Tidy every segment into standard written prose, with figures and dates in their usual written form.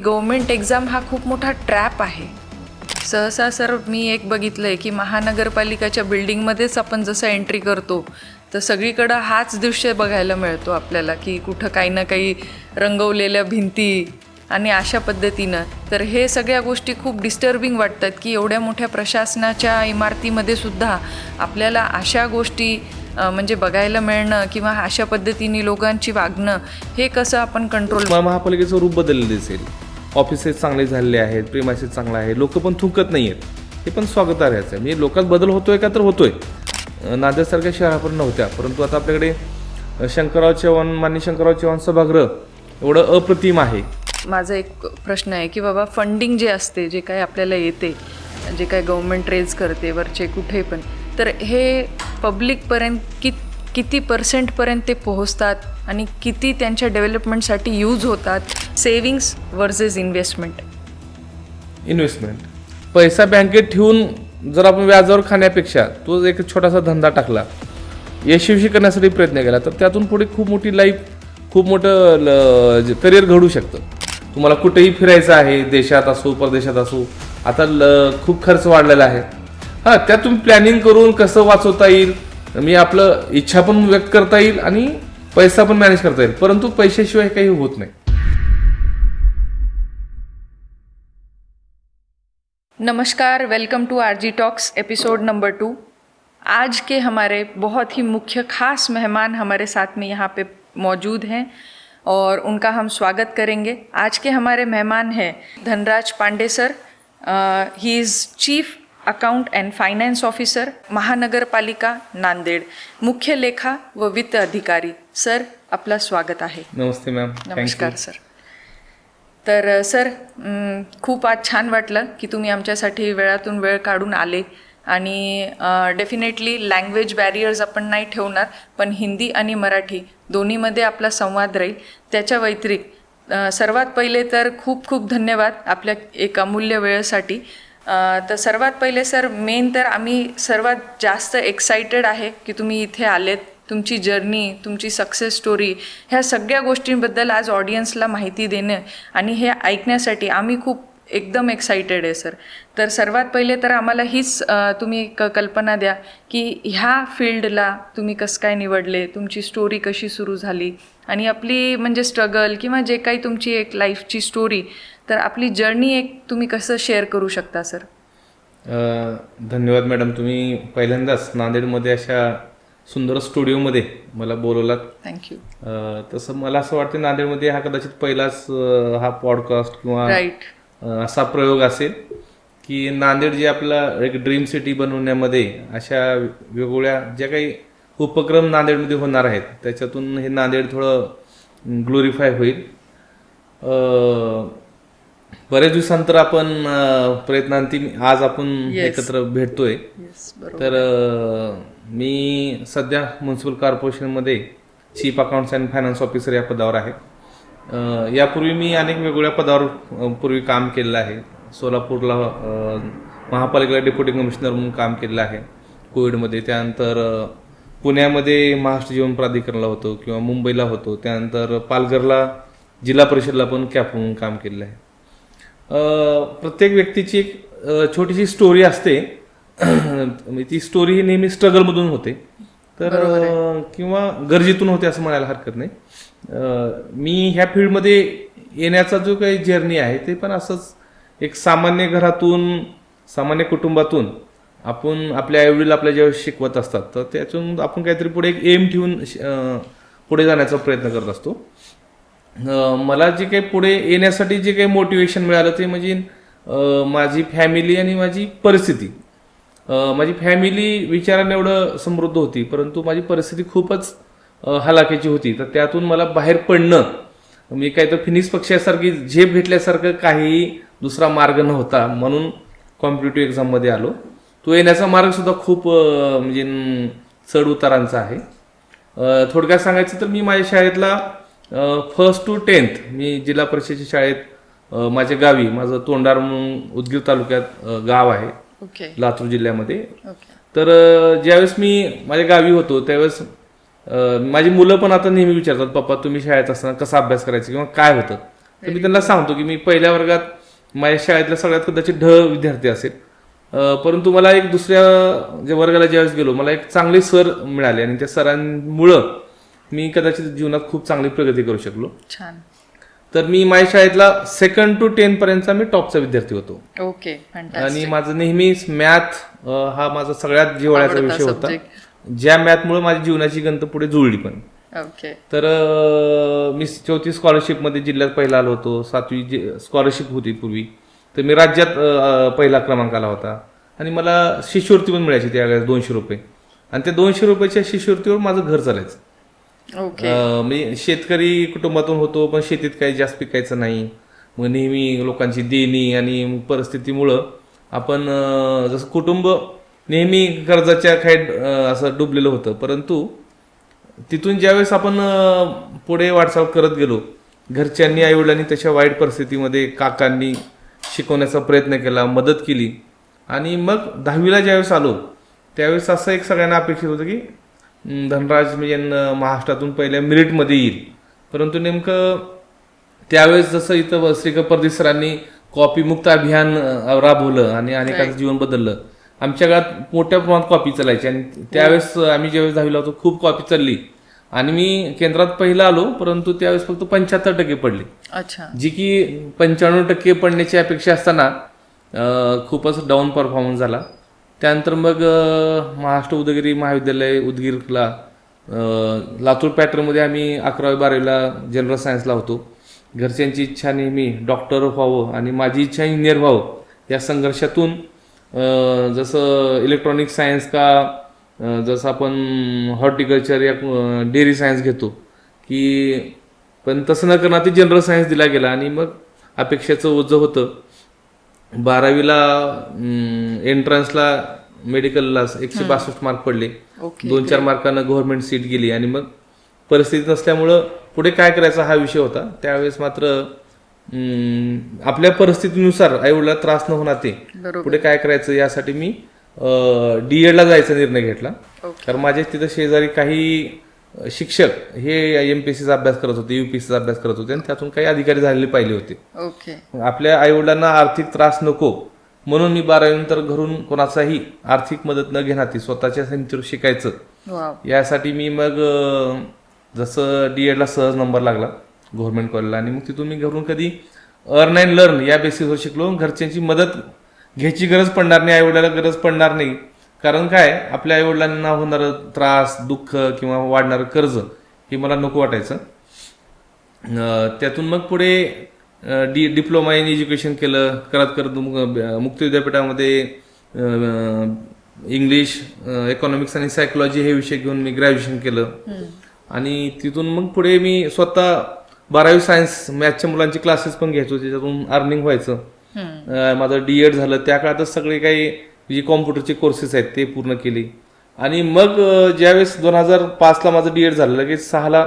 Government exam हा खूप मोठा ट्रॅप आहे. सहसा सर मी एक बघितलं आहे की महानगरपालिकाच्या बिल्डिंगमध्येच आपण जसं एंट्री करतो तर सगळीकडं हाच दृश्य बघायला मिळतो आपल्याला की कुठं काही ना काही रंगवलेल्या भिंती आणि अशा पद्धतीनं. तर हे सगळ्या गोष्टी खूप डिस्टर्बिंग वाटतात की एवढ्या मोठ्या प्रशासनाच्या इमारतीमध्ये सुद्धा आपल्याला अशा गोष्टी म्हणजे बघायला मिळणं किंवा अशा पद्धतीने लोकांची वागणं हे कसं आपण कंट्रोल. महापालिकेचं रूप बदललं दिसेल. ऑफिसेस चांगले झालेले आहेत, प्रेमायसेस चांगला आहे, लोक पण थुंकत नाही आहेत, हे पण स्वागतार्हच आहे. म्हणजे लोकात बदल होतोय का तर होतोय. नांदेडसारख्या शहरापर्यंत नव्हत्या, परंतु आता आपल्याकडे माननीय शंकरराव चव्हाण सभागृह एवढं अप्रतिम आहे. माझा एक प्रश्न आहे की बाबा फंडिंग जे असते, जे काही आपल्याला येते, जे काही गव्हर्मेंट रेज करते वरचे कुठे पण, तर हे पब्लिकपर्यंत किती पर्सेंटपर्यंत ते पोहोचतात आणि किती त्यांच्या डेव्हलपमेंटसाठी यूज होतात. Savings versus investment. पैसा बँकेत ठेवून जर आपण व्याजावर खाण्यापेक्षा तो एक छोटासा धंदा टाकला, यशस्वी करण्यासाठी प्रयत्न केला, तर त्यातून पुढे खूप मोठी लाईफ, खूप मोठं करिअर घडू शकतं. तुम्हाला कुठेही फिरायचं आहे, देशात असो परदेशात असो, आता खूप खर्च वाढलेला आहे. हां, त्यात तुम्ही प्लॅनिंग करून कसं वाचवता येईल, मी आपलं इच्छा पण व्यक्त करता येईल आणि पैसा पण मॅनेज करता येईल, परंतु पैशाशिवाय काही होत नाही. नमस्कार, welcome to RG talks episode number 2. आज के हमारे बहुत ही मुख्य खास मेहमान हमारे साथ में यहाँ पे मौजूद हैं और उनका हम स्वागत करेंगे. आज के हमारे मेहमान हैं Dhanraj Pande sir. He is chief account and finance officer, महानगरपालिका नांदेड, मुख्य लेखा व वित्त अधिकारी. सर, आपलं स्वागत आहे. नमस्ते मॅम. नमस्कार सर. तर सर, खूप आज छान वाटलं की तुम्ही आमच्यासाठी वेळातून वेळ काढून आले. आणि डेफिनेटली लँग्वेज बॅरियर्स आपण नाही ठेवणार, पण हिंदी आणि मराठी दोन्हीमध्ये आपला संवाद राहील. त्याच्या व्यतिरिक्त सर्वात पहिले तर खूप खूप धन्यवाद आपल्या एक अमूल्य वेळेसाठी. तर सर्वात पहिले सर, मेन तर आम्ही सर्वात जास्त एक्सायटेड आहे की तुम्ही इथे आलेत. तुमची जर्नी, तुमची सक्सेस स्टोरी, ह्या सगळ्या गोष्टींबद्दल आज ऑडियन्सला माहिती देणं आणि हे ऐकण्यासाठी आम्ही खूप एकदम एक्सायटेड आहे सर. तर सर्वात पहिले तर आम्हाला हीच तुम्ही कल्पना द्या की ह्या फील्डला तुम्ही कसं काय निवडले, तुमची स्टोरी कशी सुरू झाली आणि आपली म्हणजे स्ट्रगल किंवा जे काही तुमची एक लाईफची स्टोरी, तर आपली जर्नी एक तुम्ही कसं शेअर करू शकता सर. धन्यवाद मॅडम. तुम्ही पहिल्यांदाच नांदेडमध्ये अशा सुंदर स्टुडिओमध्ये मला बोलवलात. थँक्यू. तसं मला असं वाटतं नांदेडमध्ये हा कदाचित पहिलाच हा पॉडकास्ट किंवा असा प्रयोग असेल की नांदेड जे आपला एक ड्रीम सिटी बनवण्यामध्ये अशा वेगवेगळ्या ज्या काही उपक्रम नांदेडमध्ये होणार आहेत त्याच्यातून हे नांदेड थोडं ग्लोरिफाय होईल. बरेच दिवसांतर आपण प्रयत्नांती आज आपण एकत्र भेटतोय. तर मी सध्या म्युन्सिपल कॉर्पोरेशनमध्ये chief accounts and finance officer या पदावर आहे. यापूर्वी मी अनेक वेगवेगळ्या पदावर पूर्वी काम केलेलं आहे. सोलापूरला महापालिकेला डेप्युटी कमिशनर म्हणून काम केलेलं आहे कोविडमध्ये. त्यानंतर पुण्यामध्ये महाराष्ट्र जीवन प्राधिकरणला होतो किंवा मुंबईला होतो. त्यानंतर पालघरला जिल्हा परिषदला पण कॅप म्हणून काम केलेलं आहे. प्रत्येक व्यक्तीची एक छोटीशी स्टोरी असते. ती स्टोरी ही नेहमी स्ट्रगलमधून होते तर किंवा गरजेतून होते असं म्हणायला हरकत नाही. मी ह्या फील्डमध्ये येण्याचा जो काही जर्नी आहे ते पण असंच एक सामान्य घरातून, सामान्य कुटुंबातून आपण आपल्या आईवडील आपल्या ज्यावेळेस शिकवत असतात तर त्यातून आपण काहीतरी पुढे एक एम ठेवून पुढे जाण्याचा प्रयत्न करत असतो. मला जे काही पुढे येण्यासाठी जे काही मोटिवेशन मिळालं ते म्हणजे माझी फॅमिली आणि माझी परिस्थिती. माझी फॅमिली विचाराने एवढं समृद्ध होती, परंतु माझी परिस्थिती खूपच हलाखीची होती. तर त्यातून मला बाहेर पडणं, मी काही तर फिनिक्स पक्षासारखी झेप घेतल्यासारखं काही दुसरा मार्ग नव्हता, म्हणून कॉम्पिटिटिव्ह एक्झाममध्ये आलो. तो येण्याचा मार्गसुद्धा खूप म्हणजे चढ उतारांचा आहे. थोडक्यात सांगायचं तर मी माझ्या शाळेतला 1st to 10th मी जिल्हा परिषदेच्या शाळेत माझ्या गावी, माझं तोंडार म्हणून उदगीर तालुक्यात गाव आहे, लातूर जिल्ह्यामध्ये. तर ज्यावेळेस मी माझ्या गावी होतो त्यावेळेस माझी मुलं पण आता नेहमी विचारतात, पप्पा तुम्ही शाळेत असताना कसा अभ्यास करायचा किंवा काय होतं. तर मी त्यांना सांगतो की मी पहिल्या वर्गात माझ्या शाळेतल्या सगळ्यात कदाचित विद्यार्थी असेल, परंतु मला एक दुसऱ्या जे वर्गाला ज्यावेळेस गेलो मला एक चांगले सर मिळाले आणि त्या सरांमुळं मी कदाचित जीवनात खूप चांगली प्रगती करू शकलो. छान. तर मी माझ्या शाळेतला 2nd to 10th पर्यंतचा मी टॉपचा विद्यार्थी होतो. ओके. आणि माझं नेहमीच मॅथ हा माझा सगळ्यात जिव्हाळ्याचा विषय होता, ज्या मॅथमुळे माझी जीवनाची गंत पुढे जुळली पण. ओके. तर मी 4थी स्कॉलरशिपमध्ये जिल्ह्यात पहिला आलो होतो. 7वी स्कॉलरशिप होती पूर्वी, तर मी राज्यात पहिला क्रमांक आला होता. आणि मला शिष्यवृत्ती पण मिळायची त्यावेळेस 200 रुपये, आणि त्या 200 रुपयाच्या शिष्यवृत्तीवर माझं घर चालायचं. मी शेतकरी कुटुंबातून होतो, पण शेतीत काही जास्त पिकायचं नाही. मग नेहमी लोकांची देणी आणि परिस्थितीमुळं आपण जसं कुटुंब नेहमी कर्जाच्या खाईत असं डुबलेलं होतं. परंतु तिथून ज्यावेळेस आपण पुढे वाटचाल करत गेलो, घरच्यांनी आईवडिलांनी तशा वाईट परिस्थितीमध्ये काकांनी शिकवण्याचा प्रयत्न केला, मदत केली. आणि मग 10वीला ज्यावेळेस आलो त्यावेळेस असं एक सगळ्यांना अपेक्षित होतं की धनराज महाराष्ट्रातून पहिल्या मेरिटमध्ये येईल. परंतु नेमकं त्यावेळेस जसं इथं श्रीकर परदेश सरांनी कॉपी मुक्त अभियान राबवलं आणि अनेकांचं जीवन बदललं. आमच्या गावात मोठ्या प्रमाणात कॉपी चालायची आणि त्यावेळेस आम्ही ज्यावेळेस 10वीला होतो खूप कॉपी चालली आणि मी केंद्रात पहिला आलो, परंतु त्यावेळेस फक्त 75% पडले. अच्छा. जी की 95% पडण्याची अपेक्षा असताना खूपच डाऊन परफॉर्मन्स झाला. त्यानंतर मग महाराष्ट्र उदगिरी महाविद्यालय उदगीरला लातूर पॅटर्नमध्ये आम्ही 11वी 12वीला जनरल सायन्सला होतो. घरच्यांची इच्छा नेहमी डॉक्टर व्हावं आणि माझी इच्छा इंजिनियर व्हावं. या संघर्षातून जसं इलेक्ट्रॉनिक सायन्स का जसं आपण हॉर्टिकल्चर या डेअरी सायन्स घेतो की, पण तसं न करणार ते जनरल सायन्स दिला गेला. आणि मग अपेक्षेचं ओझं होतं. 12वीला एंट्रन्सला मेडिकलला 162 मार्क पडले. 2-4 मार्कानं गव्हर्नमेंट सीट गेली. आणि मग परिस्थिती नसल्यामुळं पुढे काय करायचा हा विषय होता. त्यावेळेस मात्र आपल्या परिस्थितीनुसार आईवडिला त्रास न होणार ते पुढे काय करायचं यासाठी मी DED जायचा निर्णय घेतला. कारण माझ्या तिथं शेजारी काही शिक्षक हे MPSCचा अभ्यास करत होते, UPSCचा अभ्यास करत होते आणि त्यातून काही अधिकारी झालेले पाहिले होते. आपल्या आईवडिलांना आर्थिक त्रास नको म्हणून मी 12वी नंतर घरून कोणाचाही आर्थिक मदत न घेणार ती स्वतःच्या संधीवर शिकायचं. यासाठी मी मग जसं DED सहज नंबर लागला गव्हर्नमेंट कॉलेजला आणि मग तिथून मी घरून कधी अर्न अँड लर्न या बेसिसवर शिकलो. घरच्यांची मदत घ्यायची गरज पडणार नाही, आईवडिलाला गरज पडणार नाही. कारण काय, आपल्या आईवडिलांना होणारं त्रास, दुःख किंवा वाढणारं कर्ज हे मला नको वाटायचं. त्यातून मग पुढे डिप्लोमा इन एज्युकेशन केलं. करत मुक्त विद्यापीठामध्ये इंग्लिश, इकॉनॉमिक्स आणि सायकोलॉजी हे विषय घेऊन मी ग्रॅज्युएशन केलं. आणि तिथून मग पुढे मी स्वतः 12वी सायन्स मॅथच्या मुलांचे क्लासेस पण घ्यायचो, त्याच्यातून अर्निंग व्हायचं. माझं DED झालं. त्या काळातच सगळे काही जे कॉम्प्युटरचे कोर्सेस आहेत ते पूर्ण केले. आणि मग ज्यावेळेस 2005ला माझं DED झालं, लगेच 6ला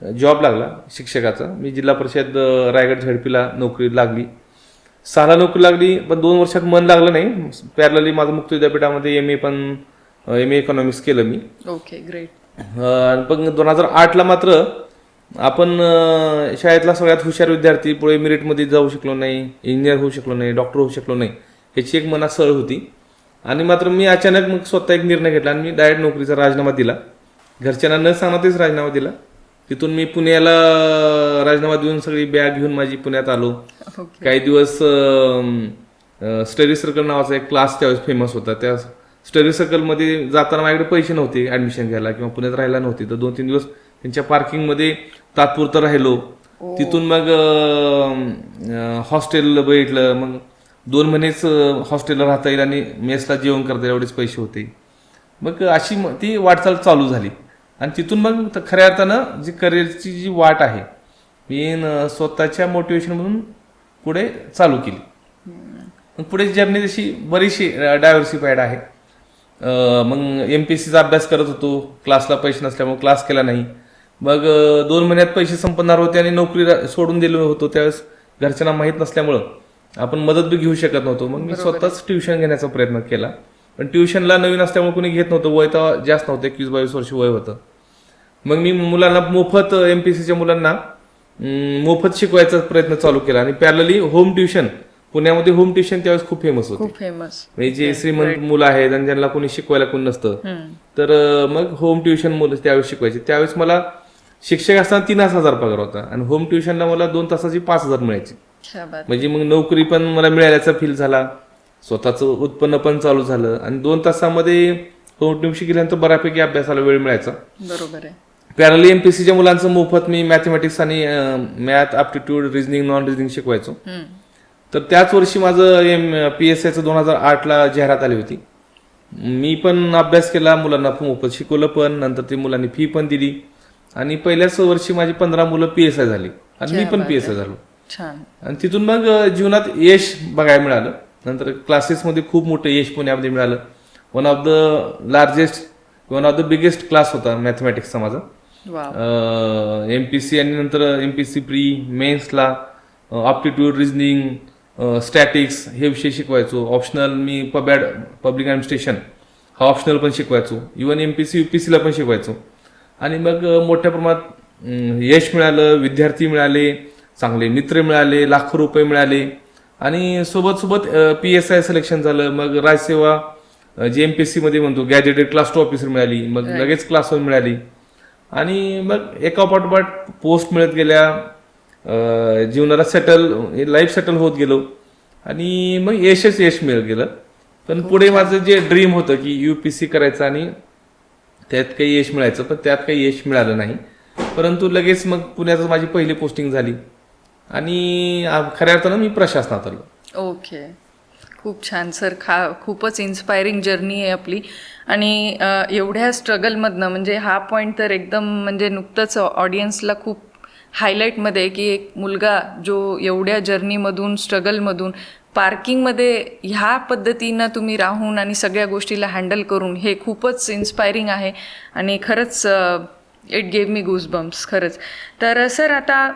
जॉब लागला शिक्षकाचा. मी जिल्हा परिषद रायगड झडपीला नोकरी लागली. 6ला नोकरी लागली, पण 2 वर्षात मन लागलं नाही. पॅरलली माझं मुक्त विद्यापीठामध्ये MA इकॉनॉमिक्स केलं मी. Okay, great. पण 2008ला मात्र आपण शाळेतला सगळ्यात हुशार विद्यार्थी पुढे मेरिटमध्ये जाऊ शकलो नाही, इंजिनियर होऊ शकलो नाही, डॉक्टर होऊ शकलो नाही, ह्याची एक मनात सळ होती. आणि मात्र मी अचानक मग स्वतः एक निर्णय घेतला आणि मी डायरेक्ट नोकरीचा राजीनामा दिला. घरच्यांना न सांगताच राजीनामा दिला. तिथून मी पुण्याला राजीनामा देऊन सगळी बॅग घेऊन माझी पुण्यात आलो. काही दिवस स्टडी सर्कल नावाचा एक क्लास त्यावेळेस फेमस होता. त्या स्टडी सर्कलमध्ये जाताना माझ्याकडे पैसे नव्हते ऍडमिशन घ्यायला किंवा पुण्यात राहायला नव्हते, तर 2-3 दिवस त्यांच्या पार्किंगमध्ये तात्पुरतं राहिलो. तिथून मग हॉस्टेल बघितलं. मग 2 महिनेच हॉस्टेलला राहता येईल आणि मेसला जेवण करता येईल एवढेच पैसे होते. मग अशी ती वाटचाल चालू झाली. आणि तिथून मग खऱ्या अर्थानं जी करिअरची जी वाट आहे मी स्वतःच्या मोटिवेशनमधून पुढे चालू केली. मग पुढे जर्नी तशी बरीचशी डायव्हर्सिफाईड आहे. मग MPSCचा अभ्यास करत होतो. क्लासला पैसे नसल्यामुळे क्लास केला नाही. मग 2 महिन्यात पैसे संपणार होते आणि नोकरी सोडून दिलो होतो. त्यावेळेस घरच्यांना माहीत नसल्यामुळं आपण मदत बी घेऊ शकत नव्हतो. मग मी स्वतःच ट्युशन घेण्याचा प्रयत्न केला. पण ट्युशनला नवीन असल्यामुळे कोणी घेत नव्हतं. वय तर जास्त नव्हतं, 21-22 वर्ष वय होतं. मग मी मुलांना मोफत MPSCच्या मुलांना मोफत शिकवायचा प्रयत्न चालू केला आणि पॅरलली होम ट्युशन, पुण्यामध्ये होम ट्युशन त्यावेळेस खूप फेमस होते. खूप फेमस. म्हणजे जे श्रीमंत मुलं आहेत आणि ज्यांना कोणी शिकवायला कोणी नसतं, तर मग होम ट्युशन मुलं त्यावेळेस शिकवायचे. त्यावेळेस मला शिक्षक असताना 3,000 पगार होता आणि होम ट्युशनला मला 2 तासाची 5,000 मिळायची. म्हणजे मग नोकरी पण मला मिळाल्याचा फील झाला, स्वतःचं उत्पन्न पण चालू झालं आणि 2 तासामध्ये होम ट्युशन केल्यानंतर बऱ्यापैकी अभ्यासाला वेळ मिळायचा. बरोबर आहे. पॅरली एमपीसीच्या मुलांचं मोफत मी मॅथमॅटिक्स आणि math, aptitude, reasoning, non reasoning शिकवायचो. तर त्याच वर्षी माझं PSIचं 2008ला जाहिरात आली होती. मी पण अभ्यास केला, मुलांना मोफत शिकवलं पण, नंतर ते मुलांनी फी पण दिली आणि पहिल्याच वर्षी माझी 15 मुलं PSI झाली आणि मी पण PSI झालो. छान. आणि तिथून मग जीवनात यश बघायला मिळालं. नंतर क्लासेसमध्ये खूप मोठं यश पुण्यामध्ये मिळालं. One of the largest, one of the biggest class होता मॅथमॅटिक्सचा माझा. MPC आणि नंतर MPC प्री मेन्सला ॲप्टिट्यूड, रिझनिंग, स्टॅटिक्स हे विषय शिकवायचो. ऑप्शनल मी पब्लिक ॲडमिनिस्ट्रेशन हा ऑप्शनल पण शिकवायचो. इव्हन MPC UPSCला पण शिकवायचो. आणि मग मोठ्या प्रमाणात यश मिळालं, विद्यार्थी मिळाले, चांगले मित्र मिळाले, लाखो रुपये मिळाले आणि सोबत PSI सिलेक्शन झालं. मग राजसेवा जे MPSC मध्ये म्हणतो गॅजेटेड क्लास 2 ऑफिसर मिळाली, मग लगेच क्लास 1 मिळाली आणि मग एका पाठोपाठ पोस्ट मिळत गेल्या. जीवनाला लाईफ सेटल होत गेलो आणि मग यश मिळत गेलं. पण पुढे माझं जे ड्रीम होतं की UPSC करायचं आणि त्यात काही यश मिळायचं, पण त्यात काही यश मिळालं नाही. परंतु लगेच मग पुण्यात माझी पहिली पोस्टिंग झाली आणि खऱ्या अर्थानं मी प्रशासनात आलो. ओके, खूप छान सर. खूपच इन्स्पायरिंग जर्नी आहे आपली आणि एवढ्या स्ट्रगलमधनं म्हणजे हा पॉईंट तर एकदम म्हणजे नुकतंच ऑडियन्सला खूप हायलाईटमध्ये की एक मुलगा जो एवढ्या जर्नीमधून, स्ट्रगलमधून पार्किंगमध्ये ह्या पद्धतीनं तुम्ही राहून आणि सगळ्या गोष्टीला हँडल करून, हे खूपच इन्स्पायरिंग आहे आणि खरंच इट गेव मी गूजबम्प्स खरंच. तर सर आता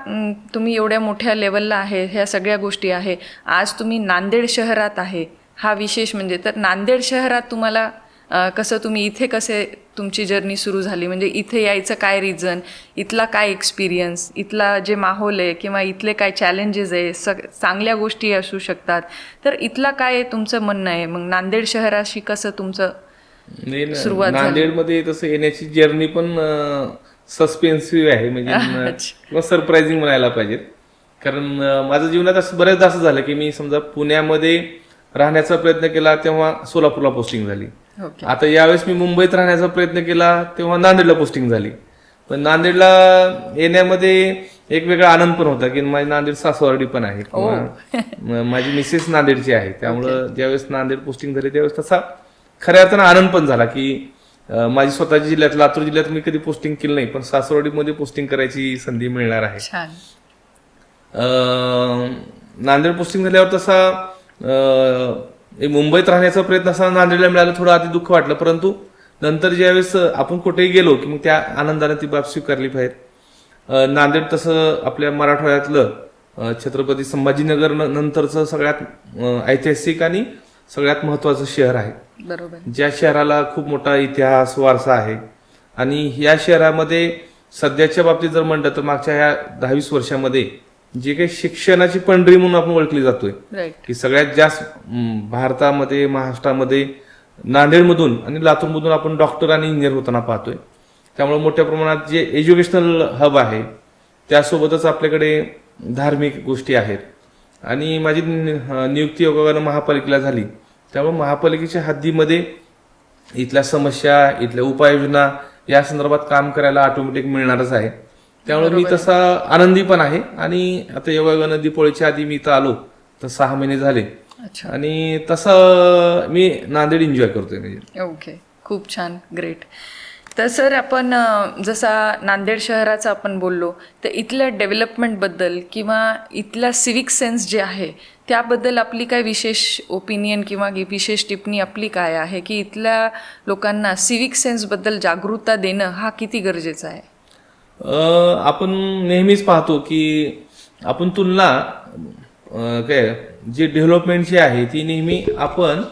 तुम्ही एवढ्या मोठ्या लेवलला आहे, ह्या सगळ्या गोष्टी आहे, आज तुम्ही नांदेड शहरात आहे, हा विशेष म्हणजे. तर नांदेड शहरात तुम्हाला कसं, तुम्ही इथे कसे तुमची जर्नी सुरू झाली, म्हणजे इथे यायचं काय रिझन, इथला काय एक्सपिरियन्स, इथला जे माहोल आहे किंवा इथले काय चॅलेंजेस आहे, चांगल्या गोष्टी असू शकतात, तर इथला काय तुमचं म्हणणं आहे, मग नांदेड शहराशी कसं तुमचं सुरुवात झाली? नांदेडमध्ये तसं येण्याची जर्नी पण सस्पेन्सिव्ह आहे, म्हणजे किंवा सरप्राइझिंग म्हणायला पाहिजे. कारण माझ्या जीवनात असं बऱ्याचदा असं झालं की मी समजा पुण्यामध्ये राहण्याचा प्रयत्न केला तेव्हा सोलापूरला पोस्टिंग झाली. आता यावेळेस मी मुंबईत राहण्याचा प्रयत्न केला तेव्हा नांदेडला पोस्टिंग झाली. पण नांदेडला येण्यामध्ये एक वेगळा आनंद पण होता की माझी नांदेड सासवडी पण आहे, माझी मिसेस नांदेडची आहे, त्यामुळं ज्यावेळेस नांदेड पोस्टिंग झाली त्यावेळेस तसा खऱ्या अर्थानं आनंद पण झाला की माझी स्वतःच्या जिल्ह्यात, लातूर जिल्ह्यात मी कधी पोस्टिंग केलं नाही, पण सासवडीमध्ये पोस्टिंग करायची संधी मिळणार आहे. नांदेड पोस्टिंग झाल्यावर तसा मुंबईत राहण्याचा प्रयत्न असा नांदेडला मिळाला, थोडं आधी दुःख वाटलं, परंतु नंतर ज्यावेळेस आपण कुठेही गेलो की मग त्या आनंदाने ती बाब स्वीकारली पाहिजे. नांदेड तसं आपल्या मराठवाड्यातलं छत्रपती संभाजीनगर नंतरचं सगळ्यात ऐतिहासिक आणि सगळ्यात महत्वाचं शहर आहे. बरोबर. ज्या शहराला खूप मोठा इतिहास, वारसा आहे आणि या शहरामध्ये सध्याच्या बाबतीत जर म्हणलं तर मागच्या ह्या 10-20 वर्षामध्ये जे काही शिक्षणाची पंढरी म्हणून आपण ओळखली जातोय की सगळ्यात जास्त भारतामध्ये, महाराष्ट्रामध्ये नांदेडमधून आणि लातूरमधून आपण डॉक्टर आणि इंजिनियर होताना पाहतोय. त्यामुळे मोठ्या प्रमाणात जे एज्युकेशनल हब आहे त्यासोबतच आपल्याकडे धार्मिक गोष्टी आहेत. आणि माझी नियुक्ती योगानं महापालिकेला झाली, त्यामुळे महापालिकेच्या हद्दीमध्ये इथल्या समस्या, इथल्या उपाययोजना या संदर्भात काम करायला ऑटोमॅटिक मिळणारच आहे. त्यामुळे मी तसा आनंदी पण आहे. आणि आता योगायोगानं दीपावलीच्या आधी मी इथं आलो तर 6 महिने झाले आणि तसं मी नांदेड एन्जॉय करतोय म्हणजे. ओके, खूप छान, ग्रेट. तर सर आपण जसा नांदेड शहराचा आपण बोललो, तर इथल्या डेव्हलपमेंटबद्दल किंवा इथला सिविक सेन्स जे आहे त्याबद्दल आपली काय विशेष ओपिनियन किंवा विशेष टिप्पणी आपली काय आहे की इथल्या लोकांना सिविक सेन्सबद्दल जागरूकता देणं हा किती गरजेचं आहे? आपण नेहमीच पाहतो की आपण तुलना काय जी डेव्हलपमेंटची आहे ती नेहमी आपण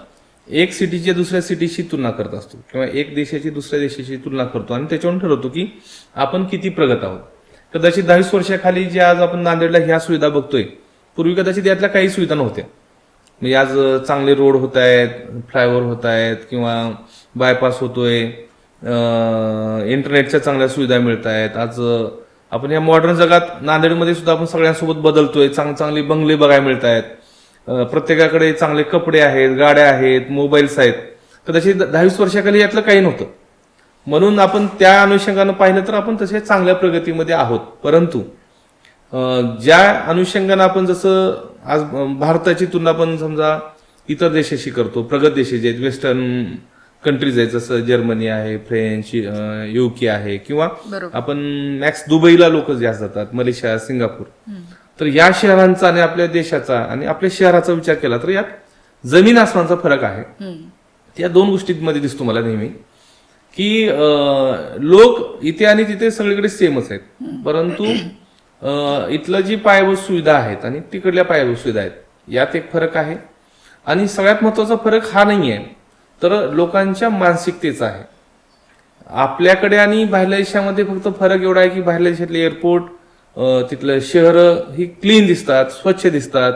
एक सिटीच्या दुसऱ्या सिटीशी तुलना करत असतो किंवा एक देशाची दुसऱ्या देशाची तुलना करतो आणि त्याच्यावरून ठरवतो की आपण किती प्रगत आहोत. कदाचित 10-20 वर्षाखाली जे आज आपण नांदेडला ह्या सुविधा बघतोय, पूर्वी कदाचित यातल्या काही सुविधा नव्हत्या. म्हणजे आज चांगले रोड होत आहेत, फ्लायओव्हर होत आहेत किंवा बायपास होतोय, इंटरनेटच्या चांगल्या सुविधा मिळत आहेत. आज आपण या मॉडर्न जगात नांदेडमध्ये सुद्धा आपण सगळ्यांसोबत बदलतोय. चांगले बंगले बघायला मिळत आहेत, प्रत्येकाकडे चांगले कपडे आहेत, गाड्या आहेत, मोबाईल्स आहेत. कदाचित 10-20 वर्षाखाली यातलं काही नव्हतं. म्हणून आपण त्या अनुषंगानं पाहिलं तर आपण तसे चांगल्या प्रगतीमध्ये आहोत. परंतु ज्या अनुषंगानं आपण जसं आज भारताची तुलना आपण समजा इतर देशाशी करतो, प्रगत देश जे आहेत, वेस्टर्न कंट्रीज आहेत, जसं जर्मनी आहे, फ्रेंच, UK आहे, किंवा आपण मॅक्स दुबईला लोक जास्त जातात, मलेशिया, सिंगापूर. तर या शहरांचा आणि आपल्या देशाचा आणि आपल्या शहराचा विचार केला तर यात जमीन आसमानचा फरक आहे. त्या दोन गोष्टींमध्ये दिसतो मला नेहमी की लोक इथे आणि तिथे सगळीकडे सेमच आहेत, परंतु इथलं जी पायाभूत सुविधा आहेत आणि तिकडल्या पायाभूत सुविधा आहेत यात एक फरक आहे. आणि सगळ्यात महत्वाचा फरक हा नाहीये, तर लोकांच्या मानसिकतेचा आहे. आपल्याकडे आणि बाहेरल्या देशामध्ये फक्त फरक एवढा आहे की बाहेरल्या देशातले एअरपोर्ट, तिथलं शहर ही क्लीन दिसतात, स्वच्छ दिसतात,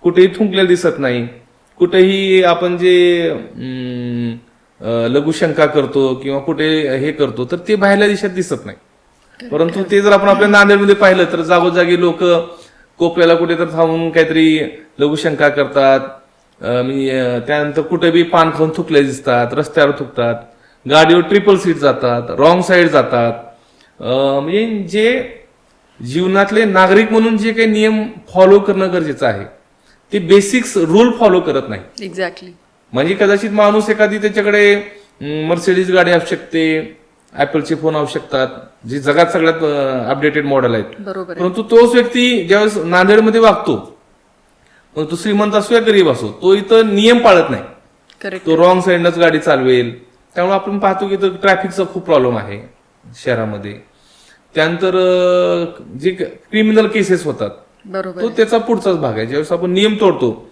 कुठेही थुंकलेलं दिसत नाही. कुठेही आपण जे लघुशंका करतो किंवा कुठे हे करतो तर ते बाहेरल्या देशात दिसत नाही. परंतु ते जर आपण आपल्या नांदेडमध्ये पाहिलं तर जागोजागी लोक कोपऱ्याला कुठे तर थांबून काहीतरी लघुशंका करतात. त्यानंतर कुठे बी पान खाऊन थुकले दिसतात, रस्त्यावर थुकतात, गाडीवर ट्रिपल सीट जातात, रॉंग साईड जातात. म्हणजे जे जीवनातले नागरिक म्हणून जे काही नियम फॉलो करणं गरजेचं आहे ते बेसिक्स रूल फॉलो करत नाही. एक्झॅक्टली. म्हणजे कदाचित माणूस एखादी त्याच्याकडे मर्सिडीज गाडी असू शकते, ऍपलचे फोन असू शकतात, जे जगात सगळ्यात अपडेटेड मॉडेल आहेत. बरोबर. परंतु तोच व्यक्ती ज्यावेळेस नांदेडमध्ये वागतो, मग तो श्रीमंत असो या गरीब असो, तो इथं नियम पाळत नाही. करेक्ट. तो रॉंग साईडनच गाडी चालवेल. त्यामुळे आपण पाहतो की ट्रॅफिकचा खूप प्रॉब्लेम आहे शहरामध्ये. त्यानंतर जे क्रिमिनल केसेस होतात बरोबर. तो त्याचा पुढचाच भाग आहे. ज्यावेळेस आपण नियम तोडतो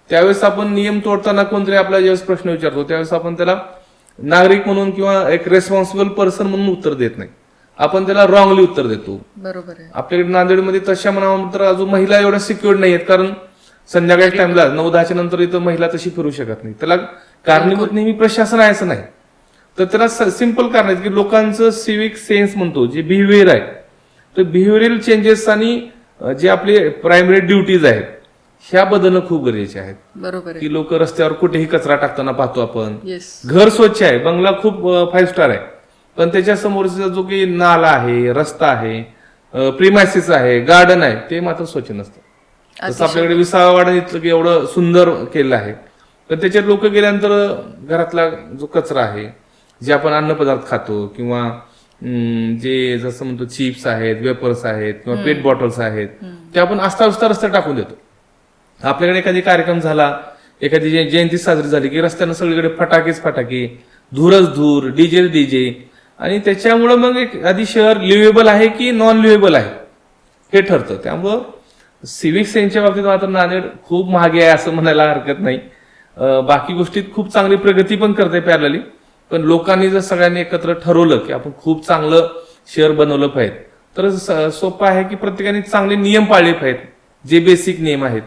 त्यावेळेस आपण नियम तोडताना कोणतरी आपला ज्यावेळेस प्रश्न विचारतो त्यावेळेस आपण त्याला नागरिक म्हणून किंवा एक रेस्पॉन्सिबल पर्सन म्हणून उत्तर देत नाही, आपण त्याला रॉंगली उत्तर देतो. बरोबर आहे. आपल्याकडे नांदेडमध्ये तशा म्हणावं तर अजून महिला एवढ्या सिक्युअर्ड नाही आहेत, कारण संध्याकाळी टाइमला 9-10च्या नंतर इथं महिला तशी फिरू शकत नाही. त्याला कारणीभूत नेहमी प्रशासन आहे असं नाही, तर त्याला सिंपल कारण आहे की लोकांचं सिव्हिक सेन्स म्हणतो जे बिहेवियर आहे, तर बिहेवियरल चेंजेस आणि जे आपले प्रायमरी ड्युटीज आहेत ह्या बदलणं खूप गरजेचे आहेत. बरोबर आहे. की लोक रस्त्यावर कुठेही कचरा टाकताना पाहतो आपण. येस. घर स्वच्छ आहे, बंगला खूप 5 स्टार आहे, पण त्याच्या समोरचा जो काही नाला आहे, रस्ता आहे, प्रिमायसिस आहे, गार्डन आहे, ते मात्र स्वच्छ नसतं. जसं आपल्याकडे विसावावाडा इथलं की एवढं सुंदर केलं आहे, पण त्याच्यात लोक गेल्यानंतर घरातला जो कचरा आहे, जे आपण अन्नपदार्थ खातो किंवा जे जसं म्हणतो चिप्स आहेत, वेपर्स आहेत किंवा पेट बॉटल्स आहेत, ते आपण अस्ताव्यस्त रस्त्यावर टाकून देतो. आपल्याकडे एखादी कार्यक्रम झाला, एखादी जयंती साजरी झाली की रस्त्यानं सगळीकडे फटाके, धूरच धूर, डीजे, आणि त्याच्यामुळं मग एक आधी शहर लिव्हेबल आहे की नॉन लिव्हेबल आहे हे ठरतं. त्यामुळं सिव्हिक सेन्सच्या बाबतीत मात्र नांदेड खूप मागे आहे असं म्हणायला हरकत नाही. बाकी गोष्टीत खूप चांगली प्रगती पण करते पॅरलली, पण लोकांनी जर सगळ्यांनी एकत्र ठरवलं की आपण खूप चांगलं शहर बनवलं पाहिजे तर सोपं आहे की प्रत्येकाने चांगले नियम पाळले पाहिजेत, जे बेसिक नियम आहेत,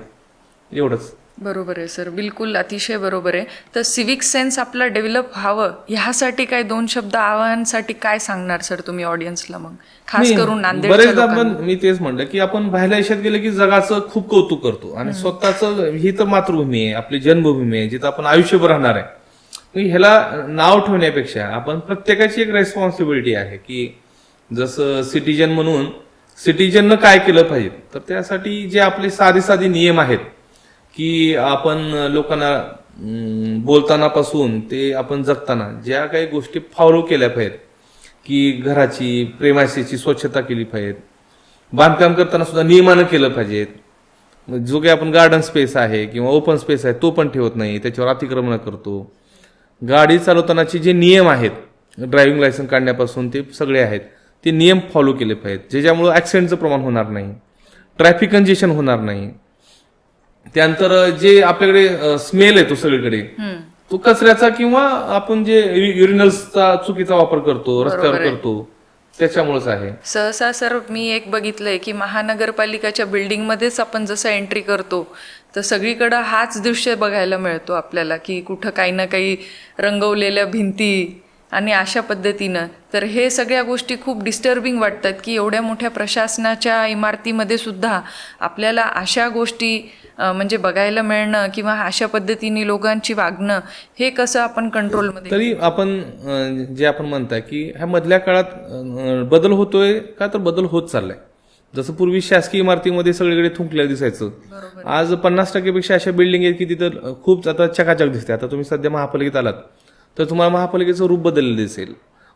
एवढंच. बरोबर आहे सर, बिलकुल अतिशय बरोबर आहे. तर सिव्हिक सेन्स आपला डेव्हलप व्हावं ह्यासाठी काय 2 शब्द आव्हानांसाठी काय सांगणार सर तुम्ही ऑडियन्सला? मग खास करून नांदेड. बरेचदा आपण मी तेच म्हणलं की आपण बाहेरच्या देशात गेलं की जगाचं खूप कौतुक करतो आणि स्वतःचं ही तर मातृभूमी आहे, आपली जन्मभूमी आहे, जिथं आपण आयुष्यभर राहणार आहे. ह्याला नाव ठेवण्यापेक्षा आपण प्रत्येकाची एक रेस्पॉन्सिबिलिटी आहे की जसं सिटीजन म्हणून सिटीजननं काय केलं पाहिजे, तर त्यासाठी जे आपले साधे नियम आहेत की आपण लोकांना बोलताना पासून ते आपण जगताना ज्या काही गोष्टी फॉलो केल्या पाहिजेत, की घराची प्रेमाशीची स्वच्छता केली पाहिजे, बांधकाम करताना सुद्धा नियमानं केलं पाहिजे. जो काही आपण गार्डन स्पेस आहे किंवा ओपन स्पेस आहे तो पण ठेवत नाही, त्याच्यावर अतिक्रमण करतो. गाडी चालवतानाचे जे नियम आहेत, ड्रायव्हिंग लायसन्स काढण्यापासून ते सगळे आहेत, ते नियम फॉलो केले पाहिजेत, ज्याच्यामुळे ऍक्सिडेंटचं प्रमाण होणार नाही, ट्रॅफिक कंजेशन होणार नाही. त्यानंतर जे आपल्याकडे स्मेल येतो सगळीकडे, तो कचऱ्याचा किंवा आपण जे युरिनल्सचा चुकीचा वापर करतो, रस्त्यावर करतो, त्याच्यामुळेच आहे. सहसा सर मी एक बघितलंय की महानगरपालिकाच्या बिल्डिंगमध्येच आपण जसं एंट्री करतो तर सगळीकडं हाच दृश्य बघायला मिळतो आपल्याला की कुठं काही ना काही रंगवलेल्या भिंती आणि अशा पद्धतीनं. तर हे सगळ्या गोष्टी खूप डिस्टर्बिंग वाटतात की एवढ्या मोठ्या प्रशासनाच्या इमारतीमध्ये सुद्धा आपल्याला अशा गोष्टी म्हणजे बघायला मिळणं किंवा अशा पद्धतीने लोकांची वागणं हे कसं आपण कंट्रोलमध्ये. तरी आपण जे आपण म्हणताय की ह्या मधल्या काळात बदल होतोय का, तर बदल होत चाललाय. जसं पूर्वी शासकीय इमारतीमध्ये सगळीकडे थुंकलेलं दिसायचं, आज 50% अशा बिल्डिंग आहेत की तिथं खूप आता चकाचक दिसते. आता तुम्ही सध्या महापालिकेत आलात तर तुम्हाला महापालिकेचं रूप बदललेलं दिसेल.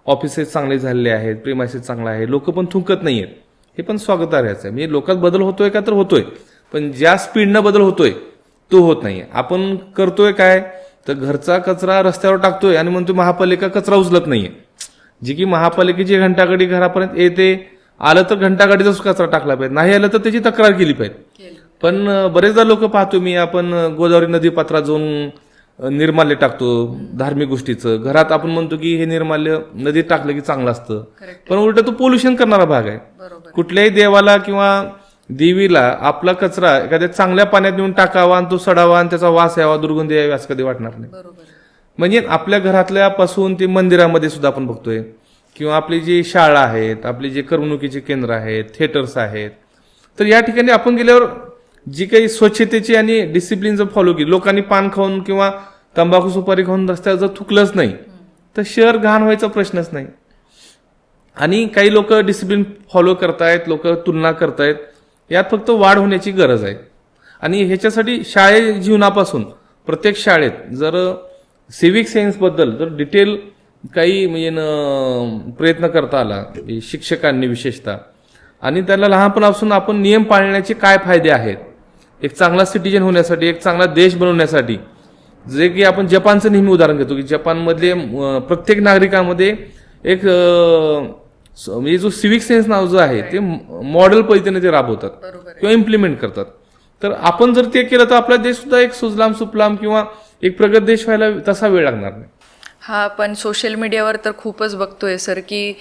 ऑफिसेस चांगले झालेले आहेत, प्रेमायसेस चांगला आहे, लोक पण थुंकत नाहीयेत. हे पण स्वागतार्हच आहे. म्हणजे लोकात बदल होतोय का, तर होतोय, पण ज्या स्पीडनं बदल होतोय तो होत नाहीये. आपण करतोय काय, तर घरचा कचरा रस्त्यावर टाकतोय आणि म्हणतोय महापालिका कचरा उचलत नाहीये. जी की महापालिकेची घंटागाडी घरापर्यंत येते, आलं तर घंटागाडीचाच कचरा टाकला पाहिजे, नाही आलं तर त्याची तक्रार केली पाहिजे. पण बरेचदा लोक पाहतो मी, आपण गोदावरी नदी पात्रात जाऊन निर्माल्य टाकतो धार्मिक गोष्टीचं. घरात आपण म्हणतो की हे निर्माल्य नदीत टाकलं की चांगलं असतं, पण उलट तो पोल्युशन करणारा भाग आहे. कुठल्याही देवाला किंवा देवीला आपला कचरा एखाद्या चांगल्या पाण्यात नेऊन टाकावा आणि तो सडावा आणि त्याचा वास यावा, दुर्गंधी यावी असं कधी वाटणार नाही. म्हणजे आपल्या घरातल्या पासून ते मंदिरामध्ये सुद्धा आपण बघतोय, किंवा आपली जी शाळा आहेत, आपली जे करमणुकीचे केंद्र आहेत, थिएटर्स आहेत, तर या ठिकाणी आपण गेल्यावर जी काही स्वच्छतेची आणि डिसिप्लिन जर फॉलो केली, लोकांनी पान खाऊन किंवा तंबाखू सुपारी खाऊन रस्त्यावर जर थुकलंच नाही तर शहर घाण व्हायचा प्रश्नच नाही. आणि काही लोक डिसिप्लिन फॉलो करतायत, लोक तुलना करतायत, यात फक्त वाढ होण्याची गरज आहे. आणि ह्याच्यासाठी शाळे जीवनापासून प्रत्येक शाळेत जर सिव्हिक सेन्स बद्दल जर डिटेल काही म्हणजे प्रयत्न करता आला शिक्षकांनी विशेषतः, आणि त्याला लहानपणापासून आपण नियम पाळण्याचे काय फायदे आहेत, एक चांगला सिटीजन होण्यासाठी, एक चांगला देश बनवण्यासाठी, जे की आपण जपानचं नेहमी उदाहरण घेतो की जपानमधले प्रत्येक नागरिकांमध्ये एक म्हणजे जो सिव्हिक सेन्स नाव जो आहे ते मॉडेल पद्धतीने ते राबवतात किंवा इम्प्लिमेंट करतात. तर आपण जर ते केलं तर आपला देश सुद्धा एक सुजलाम सुफलाम किंवा एक प्रगत देश व्हायला तसा वेळ लागणार नाही. हा, पण सोशल मीडियावर तर खूपच बघतोय सर की